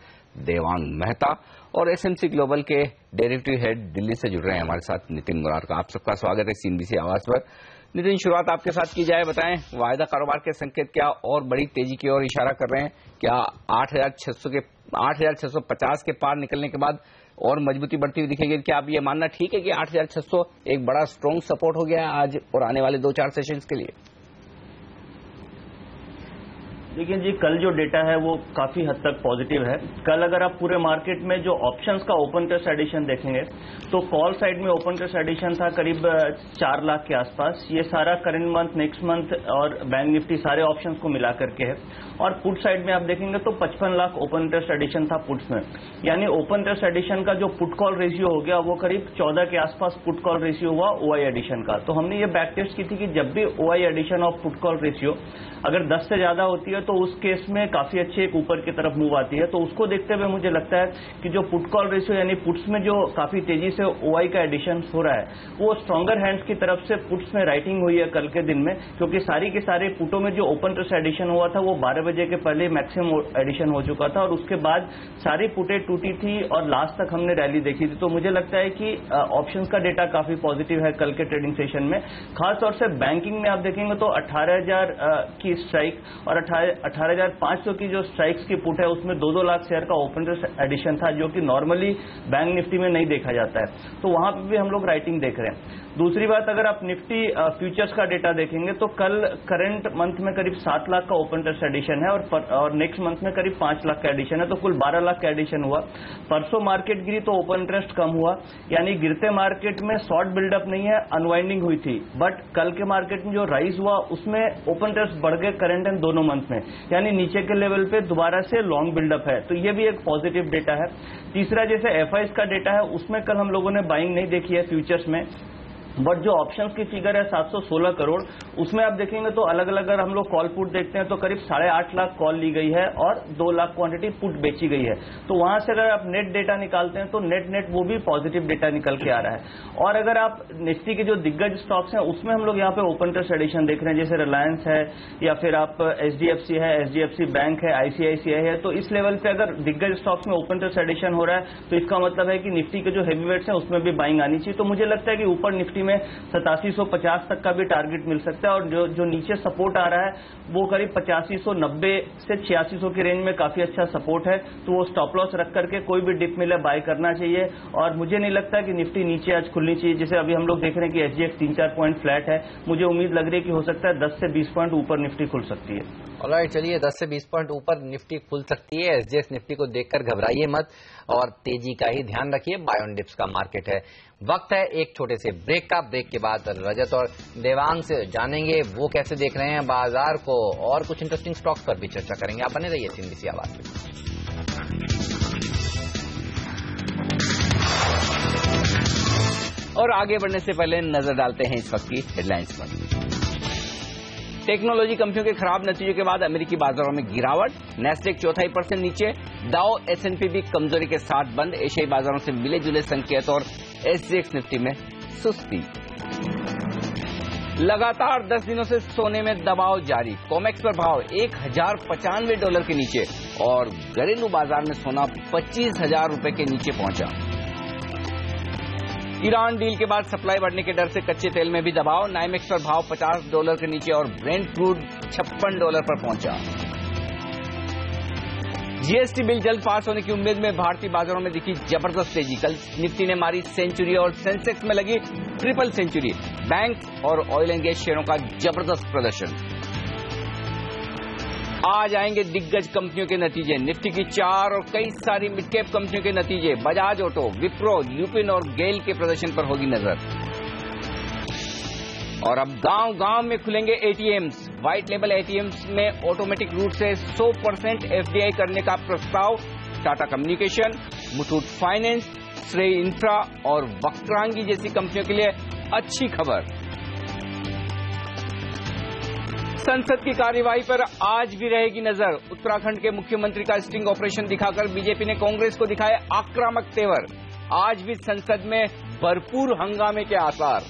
Devang Mehta, और एसएमसी ग्लोबल के डेरिवेटिव हेड दिल्ली से जुड़ रहे हैं हमारे साथ नितिन मुरारका। आप सबका स्वागत है सीएनबीसी आवाज पर। नितिन, शुरुआत आपके साथ की जाए, बताएं वायदा कारोबार के संकेत क्या और बड़ी तेजी की ओर इशारा कर रहे हैं? क्या 8,650 के पार निकलने के बाद और मजबूती बढ़ती हुई दिखेगी? क्या आप ये मानना ठीक है कि 8,600 एक बड़ा स्ट्रॉन्ग सपोर्ट हो गया है आज और आने वाले 2-4 सेशंस के लिए? देखिए जी, कल जो डेटा है वो काफी हद तक पॉजिटिव है। कल अगर आप पूरे मार्केट में जो ऑप्शंस का ओपन इंटरेस्ट एडिशन देखेंगे तो कॉल साइड में ओपन इंटरेस्ट एडिशन था करीब 4 लाख के आसपास। ये सारा करंट मंथ, नेक्स्ट मंथ और बैंक निफ्टी सारे ऑप्शंस को मिला करके है। और पुट साइड में आप देखेंगे तो 55 लाख ओपन इंटरेस्ट एडिशन था पुट्स में। यानी ओपन इंटरेस्ट एडिशन का जो पुट कॉल रेशियो हो गया वो करीब 14 के आसपास पुट कॉल रेशियो हुआ ओआई एडिशन का। तो हमने ये बैक टेस्ट की थी कि जब भी OI addition of put call ratio अगर 10 से ज्यादा होती है तो उस केस में काफी अच्छी एक ऊपर की तरफ मूव आती है। तो उसको देखते हुए मुझे लगता है कि जो पुट कॉल रेशियो यानी पुट्स में जो काफी तेजी से ओआई का एडिशन हो रहा है वो स्ट्रॉन्गर हैंड्स की तरफ से पुट्स में राइटिंग हुई है कल के दिन में, क्योंकि सारी के सारे पुटों में जो ओपन इंटरेस्ट एडिशन हुआ था वो 12 बजे के पहले मैक्सिमम एडिशन हो चुका था और उसके बाद सारी पुटें टूटी थी और लास्ट तक हमने रैली देखी थी। तो मुझे लगता है कि ऑप्शंस का डेटा काफी पॉजिटिव है कल के ट्रेडिंग सेशन में। खासतौर से बैंकिंग में आप देखेंगे तो 18,000 की स्ट्राइक और 18,500 की जो स्ट्राइक्स की पुट है उसमें 2-2 लाख शेयर का ओपन इंटरेस्ट एडिशन था, जो कि नॉर्मली बैंक निफ्टी में नहीं देखा जाता है। तो वहां पर भी हम लोग राइटिंग देख रहे हैं। दूसरी बात, अगर आप निफ्टी फ्यूचर्स का डेटा देखेंगे तो कल करंट मंथ में करीब 7 लाख का ओपन इंटरेस्ट एडिशन है और नेक्स्ट मंथ में करीब 5 लाख का एडिशन है, तो कुल 12 लाख का एडिशन हुआ। परसों मार्केट गिरी तो ओपन इंटरेस्ट कम हुआ, यानी गिरते मार्केट में शॉर्ट बिल्डअप नहीं है, अनवाइंडिंग हुई थी। बट कल के मार्केट में जो राइज हुआ उसमें ओपन इंटरेस्ट बढ़ गए करंट एंड दोनों मंथ में, यानी नीचे के लेवल पे दोबारा से लॉन्ग बिल्डअप है। तो ये भी एक पॉजिटिव डेटा है। तीसरा, जैसे एफआईज का डेटा है उसमें कल हम लोगों ने बाइंग नहीं देखी है फ्यूचर्स में, बट जो ऑप्शंस की फिगर है 716 करोड़, उसमें आप देखेंगे तो अलग अलग अगर हम लोग कॉल पुट देखते हैं तो करीब 8.5 लाख कॉल ली गई है और 2 लाख क्वांटिटी पुट बेची गई है। तो वहां से अगर आप नेट डेटा निकालते हैं तो नेट वो भी पॉजिटिव डेटा निकल के आ रहा है। और अगर आप निफ्टी के जो दिग्गज स्टॉक्स हैं उसमें हम लोग यहाँ पे ओपन इंटरेस्ट एडिशन देख रहे हैं, जैसे रिलायंस है या फिर आप HDFC है, HDFC बैंक है, ICICI है। तो इस लेवल पे अगर दिग्गज स्टॉक्स में ओपन इंटरेस्ट एडिशन हो रहा है तो इसका मतलब है कि निफ्टी के जो हेवी वेट्स हैं उसमें भी बाइंग आनी चाहिए। तो मुझे लगता है कि ऊपर निफ्टी में 8750 तक का भी टारगेट मिल सकता है और जो नीचे सपोर्ट आ रहा है वो करीब 8590 से 8600 की रेंज में काफी अच्छा सपोर्ट है। तो वो स्टॉप लॉस रख करके कोई भी डिप मिले बाय करना चाहिए। और मुझे नहीं लगता कि निफ्टी नीचे आज खुलनी चाहिए। जैसे अभी हम लोग देख रहे हैं कि SGX 3-4 पॉइंट फ्लैट है, मुझे उम्मीद लग रही है कि हो सकता है 10 से 20 पॉइंट ऊपर निफ्टी खुल सकती है। ऑलराइट, चलिए 10 से 20 पॉइंट ऊपर निफ्टी खुल सकती है। SGX निफ्टी को देखकर घबराइए मत और तेजी का ही ध्यान रखिए। बाय ऑन डिप्स का मार्केट है। वक्त है एक छोटे से ब्रेक का। ब्रेक के बाद रजत और देवांग से जानेंगे वो कैसे देख रहे हैं बाजार को और कुछ इंटरेस्टिंग स्टॉक्स पर भी चर्चा करेंगे। आप बने रहिए CNBC आवाज में। और आगे बढ़ने से पहले नजर डालते हैं इस वक्त की हेडलाइंस पर। टेक्नोलॉजी कंपनियों के खराब नतीजों के बाद अमेरिकी बाजारों में गिरावट। नैस्डैक 0.25% नीचे, डाउ S&P भी कमजोरी के साथ बंद। एशियाई बाजारों से मिले जुले संकेत और SGX निफ्टी में सुस्ती। लगातार 10 दिनों से सोने में दबाव जारी। कॉमेक्स पर भाव $1095 के नीचे और घरेलू बाजार में सोना 25,000 रुपए के नीचे पहुंचा। ईरान डील के बाद सप्लाई बढ़ने के डर से कच्चे तेल में भी दबाव। नाइमेक्स पर भाव $50 के नीचे और ब्रेंट क्रूड $56 पर पहुंचा। GST बिल जल्द पास होने की उम्मीद में भारतीय बाजारों में दिखी जबरदस्त तेजी। कल निफ्टी ने मारी सेंचुरी और सेंसेक्स में लगी ट्रिपल सेंचुरी। बैंक और ऑयल एंड गैस शेयरों का जबरदस्त प्रदर्शन। आज आएंगे दिग्गज कंपनियों के नतीजे। निफ्टी की 4 और कई सारी मिड कैप कंपनियों के नतीजे। बजाज ऑटो, विप्रो, ल्यूपिन और गेल के प्रदर्शन पर होगी नजर। और अब गांव-गांव में खुलेंगे ATMs। व्हाइट लेबल ATMs में ऑटोमेटिक रूट से 100% FDI करने का प्रस्ताव। टाटा कम्युनिकेशन, मुथूट फाइनेंस, श्रेय इंफ्रा और वक्रांगी जैसी कंपनियों के लिए अच्छी खबर। संसद की कार्यवाही पर आज भी रहेगी नजर। उत्तराखंड के मुख्यमंत्री का स्टिंग ऑपरेशन दिखाकर बीजेपी ने कांग्रेस को दिखाए आक्रामक तेवर। आज भी संसद में भरपूर हंगामे के आसार।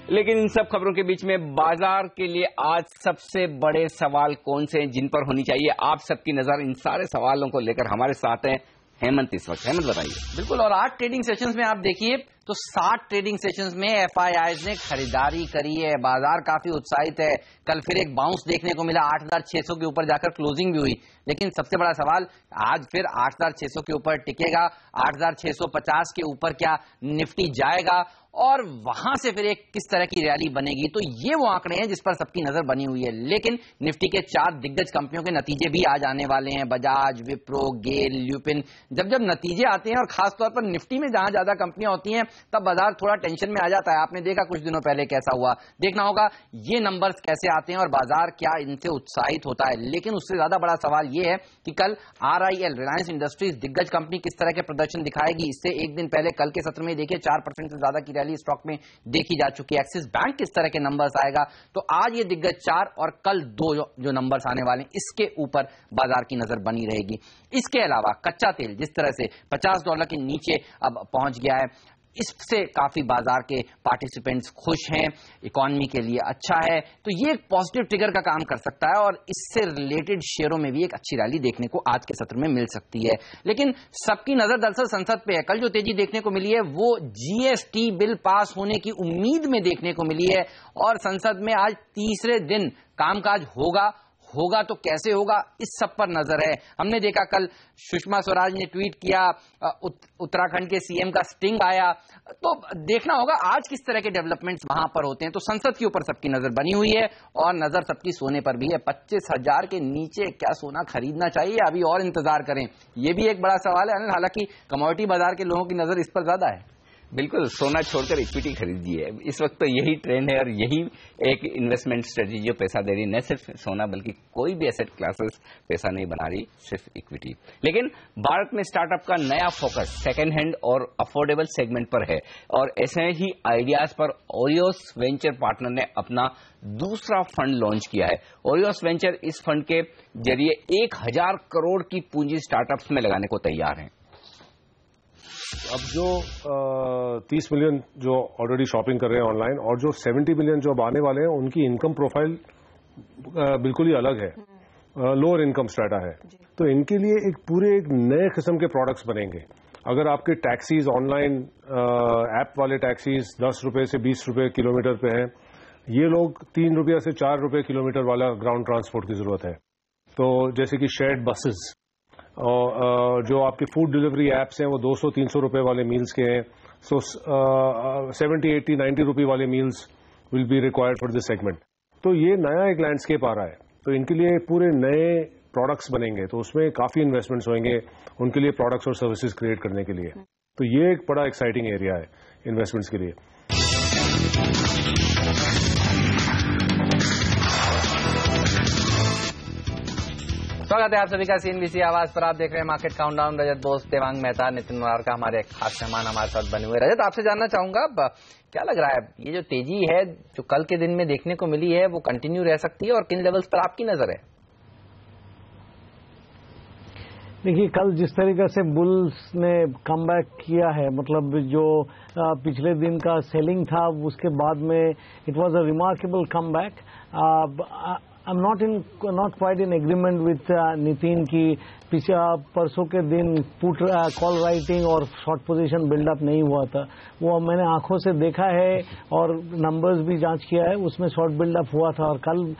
लेकिन इन सब खबरों के बीच में बाजार के लिए आज सबसे बड़े सवाल कौन से हैं जिन पर होनी चाहिए आप सबकी नजर? इन सारे सवालों को लेकर हमारे साथ हैं हेमंत इस वक्त। हेमंत बताइए। बिल्कुल, और 8 ट्रेडिंग सेशंस में आप देखिए तो 60 ट्रेडिंग सेशंस में FIIs ने खरीदारी करी है। बाजार काफी उत्साहित है। कल फिर एक बाउंस देखने को मिला, 8,600 के ऊपर जाकर क्लोजिंग भी हुई। लेकिन सबसे बड़ा सवाल आज फिर 8,600 के ऊपर टिकेगा, 8,650 के ऊपर क्या निफ्टी जाएगा और वहां से फिर एक किस तरह की रैली बनेगी? तो ये वो आंकड़े हैं जिस पर सबकी नजर बनी हुई है। लेकिन निफ्टी के 4 दिग्गज कंपनियों के नतीजे भी आज आने वाले हैं। बजाज, विप्रो, गेल, ल्यूपिन। जब नतीजे आते हैं और खासतौर पर निफ्टी में जहां ज्यादा कंपनियां होती हैं तब बाजार थोड़ा टेंशन में आ जाता है। आपने देखा कुछ दिनों पहले कैसा हुआ। देखना होगा ये नंबर्स कैसे आते हैं और बाजार क्या इनसे उत्साहित होता है। लेकिन उससे ज्यादा बड़ा सवाल ये है कि कल RIL, रिलायंस इंडस्ट्रीज दिग्गज कंपनी किस तरह के प्रदर्शन दिखाएगी। इससे एक दिन पहले कल के सत्र में देखिए 4% से ज्यादा की रैली स्टॉक में देखी जा चुकी है। एक्सिस बैंक किस तरह के नंबर्स आएगा। तो आज ये दिग्गज 4 और कल 2 जो नंबर्स आने वाले हैं इसके ऊपर बाजार की नजर बनी रहेगी। इसके अलावा कच्चा तेल जिस तरह से $50 के नीचे अब पहुंच गया है, इससे काफी बाजार के पार्टिसिपेंट्स खुश हैं। इकोनॉमी के लिए अच्छा है, तो ये एक पॉजिटिव ट्रिगर का काम कर सकता है और इससे रिलेटेड शेयरों में भी एक अच्छी रैली देखने को आज के सत्र में मिल सकती है। लेकिन सबकी नजर दरअसल संसद पे है। कल जो तेजी देखने को मिली है वो GST बिल पास होने की उम्मीद में देखने को मिली है और संसद में आज तीसरे दिन कामकाज होगा तो कैसे होगा, इस सब पर नजर है। हमने देखा कल सुषमा स्वराज ने ट्वीट किया, उत्तराखंड के CM का स्टिंग आया। तो देखना होगा आज किस तरह के डेवलपमेंट्स वहां पर होते हैं। तो संसद के ऊपर सबकी नजर बनी हुई है और नजर सबकी सोने पर भी है। 25,000 के नीचे क्या सोना खरीदना चाहिए, अभी और इंतजार करें, यह भी एक बड़ा सवाल है। हालांकि कमोडिटी बाजार के लोगों की नजर इस पर ज्यादा है। बिल्कुल, सोना छोड़कर इक्विटी खरीदिए। इस वक्त तो यही ट्रेंड है और यही एक इन्वेस्टमेंट स्ट्रेटजी जो पैसा दे रही, न सिर्फ सोना बल्कि कोई भी एसेट क्लासेस पैसा नहीं बना रही, सिर्फ इक्विटी। लेकिन भारत में स्टार्टअप का नया फोकस सेकेंड हैंड और अफोर्डेबल सेगमेंट पर है और ऐसे ही आइडियाज पर ओरियोस वेंचर पार्टनर ने अपना दूसरा फंड लॉन्च किया है। ओरियोस वेंचर इस फंड के जरिए 1000 करोड़ की पूंजी स्टार्टअप्स में लगाने को तैयार है। अब जो 30 मिलियन जो ऑलरेडी शॉपिंग कर रहे हैं ऑनलाइन और जो 70 मिलियन जो अब आने वाले हैं, उनकी इनकम प्रोफाइल बिल्कुल ही अलग है, लोअर इनकम स्ट्रेटा है। तो इनके लिए एक नए किस्म के प्रोडक्ट्स बनेंगे। अगर आपके टैक्सीज ऑनलाइन ऐप वाले टैक्सीज 10 रुपए से 20 रुपए किलोमीटर पे हैं, ये लोग 3 रुपया से 4 रुपए किलोमीटर वाला ग्राउंड ट्रांसपोर्ट की जरूरत है। तो जैसे कि शेयर्ड बसेस और जो आपके फूड डिलीवरी एप्स हैं वो 200-300 रुपए वाले मील्स के हैं। सो 70, 80, 90 रुपए वाले meals will be required for this segment. तो ये नया एक लैंडस्केप आ रहा है, तो इनके लिए पूरे नए प्रोडक्ट्स बनेंगे, तो उसमें काफी इन्वेस्टमेंट्स होंगे उनके लिए प्रोडक्ट्स और सर्विसेज क्रिएट करने के लिए। तो ये एक बड़ा एक्साइटिंग एरिया है इन्वेस्टमेंट्स के लिए। स्वागत है आप सभी का सीएनबीसी आवाज पर। आप देख रहे हैं मार्केट काउंटडाउन। रजत बोस, देवांग मेहता, नितिन मरार का हमारे खास मेहमान हमारे साथ बने हुए। रजत, आपसे जानना चाहूंगा, क्या लग रहा है ये जो तेजी है जो कल के दिन में देखने को मिली है वो कंटिन्यू रह सकती है और किन लेवल्स पर आपकी नजर है? देखिए, कल जिस तरीके से बुल्स ने कमबैक किया है, मतलब जो पिछले दिन का सेलिंग था उसके बाद में it was a remarkable comeback. I'm not quite in agreement with Nitin की परसों के दिन पुट कॉल राइटिंग और शॉर्ट पोजीशन बिल्डअप नहीं हुआ था। वो मैंने आंखों से देखा है और नंबर्स भी जांच किया है, उसमें शॉर्ट बिल्डअप हुआ था। और कल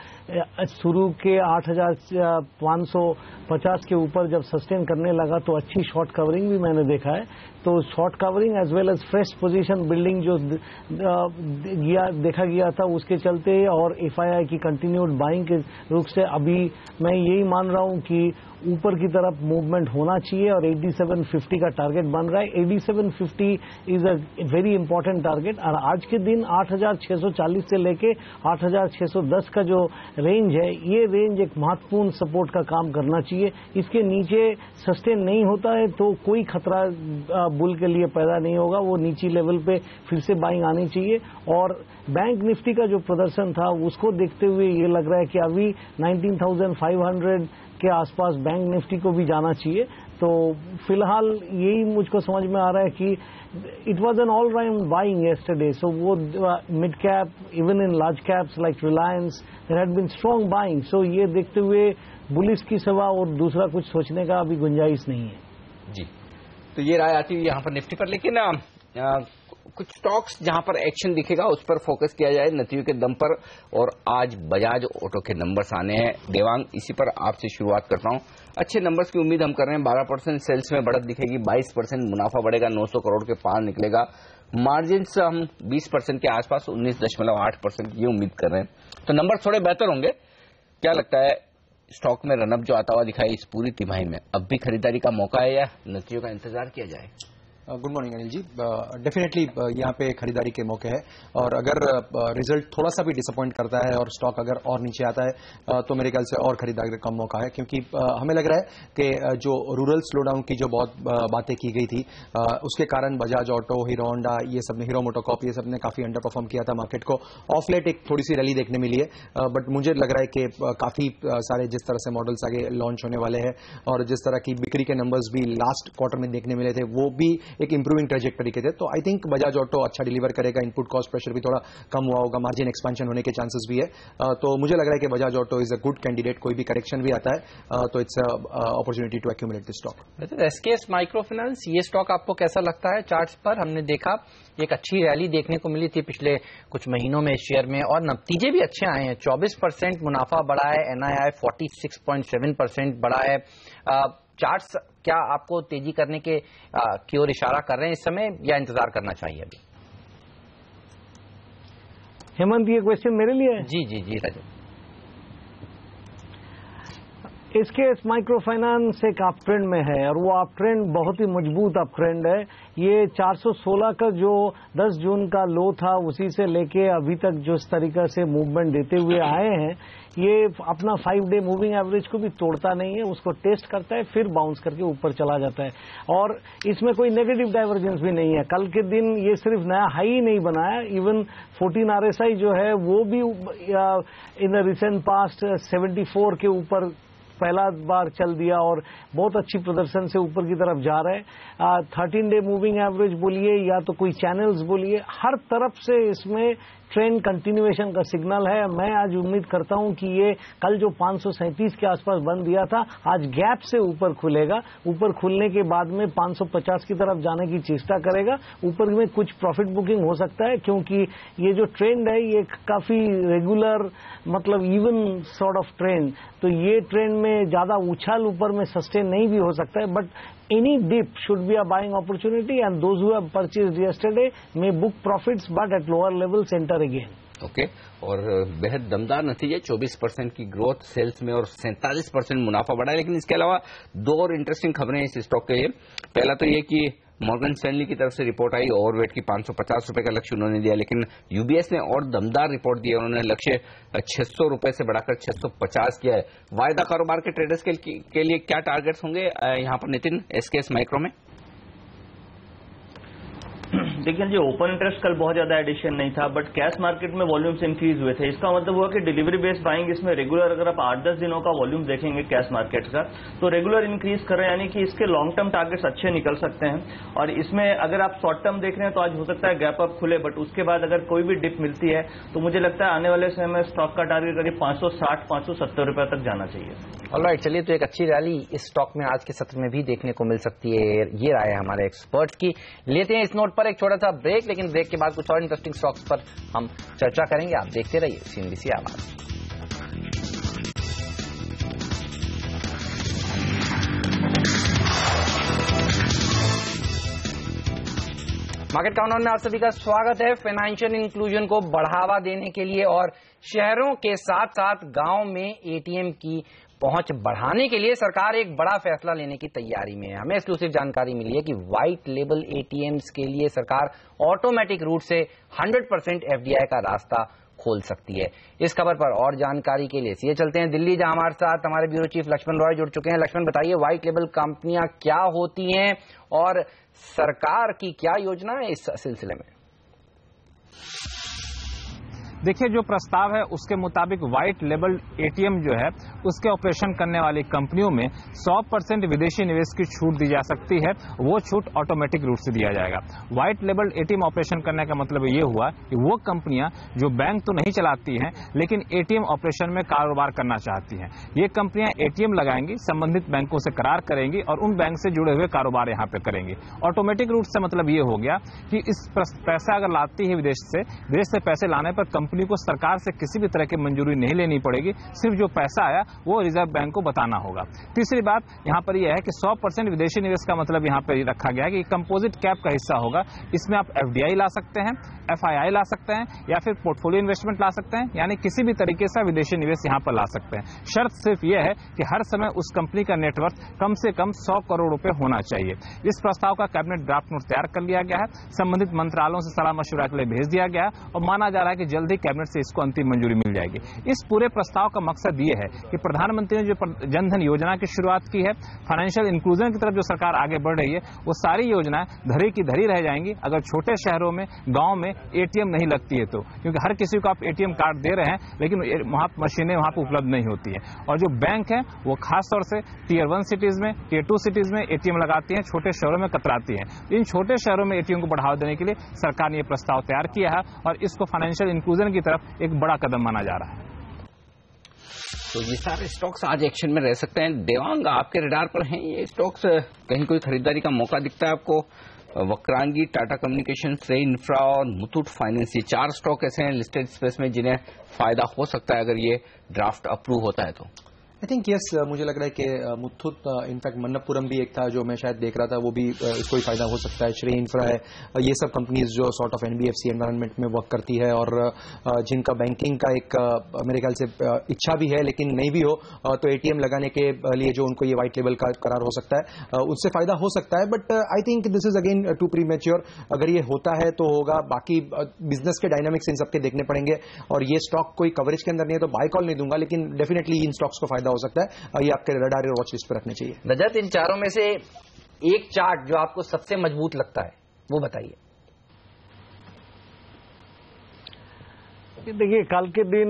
शुरू के 8550 के ऊपर जब सस्टेन करने लगा तो अच्छी शॉर्ट कवरिंग भी मैंने देखा है। तो short covering as well as fresh position building जो देखा गया था उसके चलते और एफआईआई की कंटिन्यूड बाइंग के रुख से अभी मैं यही मान रहा हूं कि ऊपर की तरफ मूवमेंट होना चाहिए और 8750 का टारगेट बन रहा है। 8750 is a very important target. और आज के दिन 8640 से लेके 8610 का जो रेंज है, ये रेंज एक महत्वपूर्ण सपोर्ट का काम करना चाहिए। इसके नीचे सस्टेन नहीं होता है तो कोई खतरा बुल के लिए पैदा नहीं होगा। वो नीची लेवल पे फिर से बाइंग आनी चाहिए। और बैंक निफ्टी का जो प्रदर्शन था उसको देखते हुए ये लग रहा है कि अभी 19,500 के आसपास बैंक निफ्टी को भी जाना चाहिए। तो फिलहाल यही मुझको समझ में आ रहा है कि it was an all round buying yesterday. So वो mid cap, even in large caps like Reliance, there had been strong buying. So ये देखते हुए बुलिश की सिवा और दूसरा कुछ सोचने का अभी गुंजाइश नहीं है। जी, तो ये राय आती हुई यहाँ पर निफ्टी पर। लेकिन कुछ स्टॉक्स जहां पर एक्शन दिखेगा उस पर फोकस किया जाए नतीजों के दम पर। और आज बजाज ऑटो के नंबर्स आने हैं। देवांग, इसी पर आपसे शुरुआत करता हूं। अच्छे नंबर्स की उम्मीद हम कर रहे हैं। 12% सेल्स में बढ़त दिखेगी, 22% मुनाफा बढ़ेगा, 900 करोड़ के पार निकलेगा। मार्जिन से हम 20% के आसपास 19.8% ये उम्मीद कर रहे हैं। तो नंबर थोड़े बेहतर होंगे। क्या लगता है, स्टॉक में रनअप जो आता हुआ दिखाई इस पूरी तिमाही में, अब भी खरीदारी का मौका है या नतीजों का इंतजार किया जाए? Good morning Anil ji. Definitely यहाँ पे खरीदारी के मौके हैं और अगर रिजल्ट थोड़ा सा भी डिसअपॉइंट करता है और स्टॉक अगर और नीचे आता है तो मेरे ख्याल से और खरीदारी का मौका है। क्योंकि हमें लग रहा है कि जो रूरल स्लोडाउन की जो बहुत बातें की गई थी उसके कारण बजाज ऑटो, हीरो होंडा, ये सब ने, हीरो मोटोकॉप, ये सब ने काफी अंडर परफॉर्म किया था मार्केट को। ऑफ लेट एक थोड़ी सी रैली देखने मिली है, बट मुझे लग रहा है कि काफी सारे जिस तरह से मॉडल्स आगे लॉन्च होने वाले हैं और जिस तरह की बिक्री के नंबर्स भी लास्ट क्वार्टर में देखने मिले थे वो भी एक इंप्रूविंग ट्रेजेक्टरी के थे। तो आई थिंक बजाज ऑटो अच्छा डिलीवर करेगा। इनपुट कॉस्ट प्रेशर भी थोड़ा कम हुआ होगा, मार्जिन एक्सपेंशन होने के चांसेस भी है। तो मुझे लग रहा है कि Bajaj auto is a good candidate. कोई भी करेक्शन भी आता है तो it's opportunity to accumulate this stock. SKS micro finance, ये स्टॉक आपको कैसा लगता है? चार्ट्स पर हमने देखा एक अच्छी रैली देखने को मिली थी पिछले कुछ महीनों में शेयर में और नतीजे भी अच्छे आए हैं। 24% मुनाफा बढ़ा है, एनआईआई 46.7% बढ़ा है। चार्ट्स क्या आपको तेजी करने के की ओर इशारा कर रहे हैं इस समय या इंतजार करना चाहिए अभी? हेमंत, ये क्वेश्चन मेरे लिए है? जी जी जी रजत। एसकेएस माइक्रो फाइनेंस एक अप ट्रेंड में है और वो अप ट्रेंड बहुत ही मजबूत अप ट्रेंड है। ये 416 का जो 10 जून का लो था उसी से लेके अभी तक जो इस तरीका से मूवमेंट देते हुए आए हैं, ये अपना 5 डे मूविंग एवरेज को भी तोड़ता नहीं है, उसको टेस्ट करता है फिर बाउंस करके ऊपर चला जाता है और इसमें कोई नेगेटिव डाइवर्जेंस भी नहीं है। कल के दिन ये सिर्फ नया हाई ही नहीं बनाया, इवन 14 RSI जो है वो भी इन द रिसेंट पास्ट 74 के ऊपर पहला बार चल दिया और बहुत अच्छी प्रदर्शन से ऊपर की तरफ जा रहा है। 13 डे मूविंग एवरेज बोलिए या तो कोई चैनल्स बोलिए, हर तरफ से इसमें ट्रेंड कंटिन्यूएशन का सिग्नल है। मैं आज उम्मीद करता हूं कि ये कल जो 537 के आसपास बंद दिया था आज गैप से ऊपर खुलेगा, ऊपर खुलने के बाद में 550 की तरफ जाने की चेष्टा करेगा। ऊपर में कुछ प्रॉफिट बुकिंग हो सकता है क्योंकि ये जो ट्रेंड है ये काफी रेगुलर मतलब इवन सॉर्ट ऑफ ट्रेंड, तो ये ट्रेंड में ज्यादा उछाल ऊपर में सस्टेन नहीं भी हो सकता है, but any dip should be a buying opportunity and those who have purchased yesterday may book profits but at lower levels enter again. Okay और बेहद दमदार नतीजे, 24% की ग्रोथ सेल्स में और 47% मुनाफा बढ़ा है। लेकिन इसके अलावा दो और इंटरेस्टिंग खबरें इस स्टॉक के लिए। पहला तो ये कि मॉर्गन स्टैनली की तरफ से रिपोर्ट आई, ओवरवेट की 550 रुपए का लक्ष्य उन्होंने दिया, लेकिन यूबीएस ने और दमदार रिपोर्ट दिया, उन्होंने लक्ष्य 600 रुपए से बढ़ाकर 650 किया है। वायदा कारोबार के ट्रेडर्स के लिए क्या टारगेट्स होंगे यहाँ पर नितिन एसकेएस माइक्रो में? देखिए जी, ओपन इंटरेस्ट कल बहुत ज्यादा एडिशन नहीं था, बट कैश मार्केट में वॉल्यूम्स इंक्रीज हुए थे। इसका मतलब हुआ कि डिलीवरी बेस्ड बाइंग इसमें रेगुलर, अगर आप 8-10 दिनों का वॉल्यूम देखेंगे कैश मार्केट का, तो रेगुलर इंक्रीज कर रहे हैं, यानी कि इसके लॉन्ग टर्म टारगेट्स अच्छे निकल सकते हैं। और इसमें अगर आप शॉर्ट टर्म देख रहे हैं तो आज हो सकता है गैप अप खुले, बट उसके बाद अगर कोई भी डिप मिलती है तो मुझे लगता है आने वाले समय में स्टॉक का टारगेट करीब 560-570 रुपए तक जाना चाहिए। ऑलराइट, चलिए तो एक अच्छी रैली इस स्टॉक में आज के सत्र में भी देखने को मिल सकती है, ये राय है हमारे एक्सपर्ट्स की। लेते हैं इस नोट पर एक छोटा सा ब्रेक, लेकिन ब्रेक के बाद कुछ और इंटरेस्टिंग स्टॉक्स पर हम चर्चा करेंगे। आप देखते रहिए सीएनबीसी आवाज। मार्केट काउंटडाउन में आप सभी का स्वागत है। फाइनेंशियल इंक्लूजन को बढ़ावा देने के लिए और शहरों के साथ साथ गांव में एटीएम की पहुंच बढ़ाने के लिए सरकार एक बड़ा फैसला लेने की तैयारी में है। हमें एक्सक्लूसिव जानकारी मिली है कि व्हाइट लेबल एटीएम्स के लिए सरकार ऑटोमेटिक रूट से 100% एफडीआई का रास्ता खोल सकती है। इस खबर पर और जानकारी के लिए सीए चलते हैं दिल्ली, जहां हमारे साथ हमारे ब्यूरो चीफ लक्ष्मण रॉय जुड़ चुके हैं। लक्ष्मण, बताइए व्हाइट लेबल कंपनियां क्या होती हैं और सरकार की क्या योजना है इस सिलसिले में? देखिए, जो प्रस्ताव है उसके मुताबिक व्हाइट लेबल एटीएम जो है उसके ऑपरेशन करने वाली कंपनियों में 100% विदेशी निवेश की छूट दी जा सकती है। वो छूट ऑटोमेटिक रूट से दिया जाएगा। व्हाइट लेबल एटीएम ऑपरेशन करने का मतलब ये हुआ कि वो कंपनियां जो बैंक तो नहीं चलाती हैं लेकिन एटीएम ऑपरेशन में कारोबार करना चाहती हैं, ये कंपनियां एटीएम लगाएंगी, संबंधित बैंकों से करार करेंगी और उन बैंक से जुड़े हुए कारोबार यहाँ पे करेंगी। ऑटोमेटिक रूट से मतलब ये हो गया कि इस पैसा अगर लाती है विदेश से पैसे लाने पर कंपनी को सरकार से किसी भी तरह की मंजूरी नहीं लेनी पड़ेगी, सिर्फ जो पैसा आया वो रिजर्व बैंक को बताना होगा। तीसरी बात यहाँ पर यह है कि 100% विदेशी निवेश का मतलब यहाँ पर रखा गया है कि कंपोजिट कैप का हिस्सा होगा। इसमें आप एफडीआई ला सकते हैं, एफआईआई ला सकते हैं या फिर पोर्टफोलियो इन्वेस्टमेंट ला सकते हैं, यानी किसी भी तरीके से विदेशी निवेश यहाँ पर ला सकते हैं। शर्त सिर्फ यह है कि हर समय उस कंपनी का नेटवर्थ कम से कम 100 करोड़ रुपए होना चाहिए। इस प्रस्ताव का कैबिनेट ड्राफ्ट नोट तैयार कर लिया गया है, संबंधित मंत्रालयों से सलाह मशवरा के लिए भेज दिया गया है और माना जा रहा है कि जल्द ही कैबिनेट से इसको अंतिम मंजूरी मिल जाएगी। इस पूरे प्रस्ताव का मकसद ये है कि प्रधानमंत्री ने जो जनधन योजना की शुरुआत की है, फाइनेंशियल इंक्लूजन की तरफ जो सरकार आगे बढ़ रही है, वो सारी योजनाएं धरी की धरी रह जाएंगी अगर छोटे शहरों में, गांव में एटीएम नहीं लगती है तो, क्योंकि हर किसी को आप एटीएम कार्ड दे रहे हैं लेकिन वहां मशीनें वहां पर उपलब्ध नहीं होती है। और जो बैंक है वो खास तौर से टीयर 1 सिटीज में, टीयर 2 सिटीज में एटीएम लगाती हैं, छोटे शहरों में कतराती हैं। इन छोटे शहरों में एटीएम को बढ़ावा देने के लिए सरकार ने यह प्रस्ताव तैयार किया है और इसको फाइनेंशियल इंक्लूजन की तरफ एक बड़ा कदम माना जा रहा है। तो ये सारे स्टॉक्स आज एक्शन में रह सकते हैं। देवांग, आपके रडार पर हैं ये स्टॉक्स? कहीं कोई खरीदारी का मौका दिखता है आपको? वक्रांगी, टाटा कम्युनिकेशंस, रे इंफ्रा और मुथूट फाइनेंस, ये 4 स्टॉक ऐसे हैं लिस्टेड स्पेस में जिन्हें फायदा हो सकता है अगर ये ड्राफ्ट अप्रूव होता है तो। आई थिंक यस, मुझे लग रहा है कि मुथूट, इनफैक्ट मन्नपुरम भी एक था जो मैं शायद देख रहा था, वो भी इसको ही फायदा हो सकता है। श्रेय इंफ्रा है, ये सब कंपनीज जो सॉर्ट ऑफ एनबीएफसी एनवायरनमेंट में वर्क करती है और जिनका बैंकिंग का एक मेरे ख्याल से इच्छा भी है, लेकिन नहीं भी हो तो एटीएम लगाने के लिए जो उनको ये व्हाइट लेवल का करार हो सकता है, उससे फायदा हो सकता है। But I think this is again too premature. अगर ये होता है तो होगा, बाकी बिजनेस के डायनामिक्स इन सबके देखने पड़ेंगे। और ये स्टॉक कोई कवरेज के अंदर नहीं है तो बाय कॉल नहीं दूंगा, लेकिन डेफिनेटली इन स्टॉक्स को फायदा हो सकता है। ये आपके रडार और वॉच लिस्ट पर रखने चाहिए। रजत, इन चारों में से एक चार्ट जो आपको सबसे मजबूत लगता है वो बताइए। देखिए, कल के दिन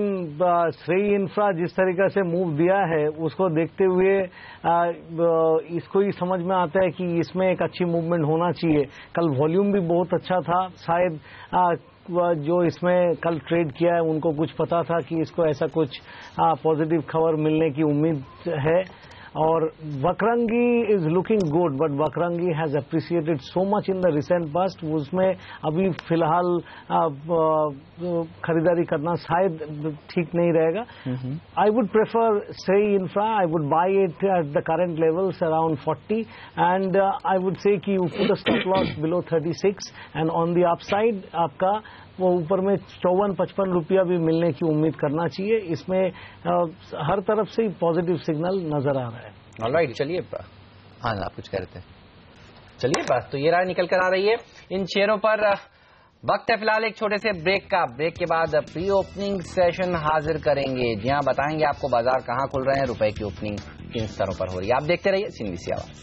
श्रेय इंफ्रा जिस तरीके से मूव दिया है उसको देखते हुए इसको ही समझ में आता है कि इसमें एक अच्छी मूवमेंट होना चाहिए। कल वॉल्यूम भी बहुत अच्छा था, शायद जो इसमें कल ट्रेड किया है उनको कुछ पता था कि इसको ऐसा कुछ पॉजिटिव खबर मिलने की उम्मीद है। और Vakrangee is looking good, but Vakrangee has appreciated so much in the recent past, उसमें अभी फिलहाल खरीदारी करना शायद ठीक नहीं रहेगा। I would prefer Shree Infra, I would buy it at the current levels around 40 and I would say कि you put a stop loss below 36 and on the upside आपका वो ऊपर में 54-55 रुपया भी मिलने की उम्मीद करना चाहिए। इसमें हर तरफ से पॉजिटिव सिग्नल नजर आ रहा है। ऑलराइट, चलिए। हाँ, आप कुछ कह रहे थे, चलिए। बात तो ये राय निकल कर आ रही है इन शेयरों पर। वक्त है फिलहाल एक छोटे से ब्रेक का। ब्रेक के बाद प्री ओपनिंग सेशन हाजिर करेंगे। जी हाँ, बताएंगे आपको बाजार कहाँ खुल रहे हैं, रुपए की ओपनिंग किन स्तरों पर हो रही है। आप देखते रहिए CNBC आवाज।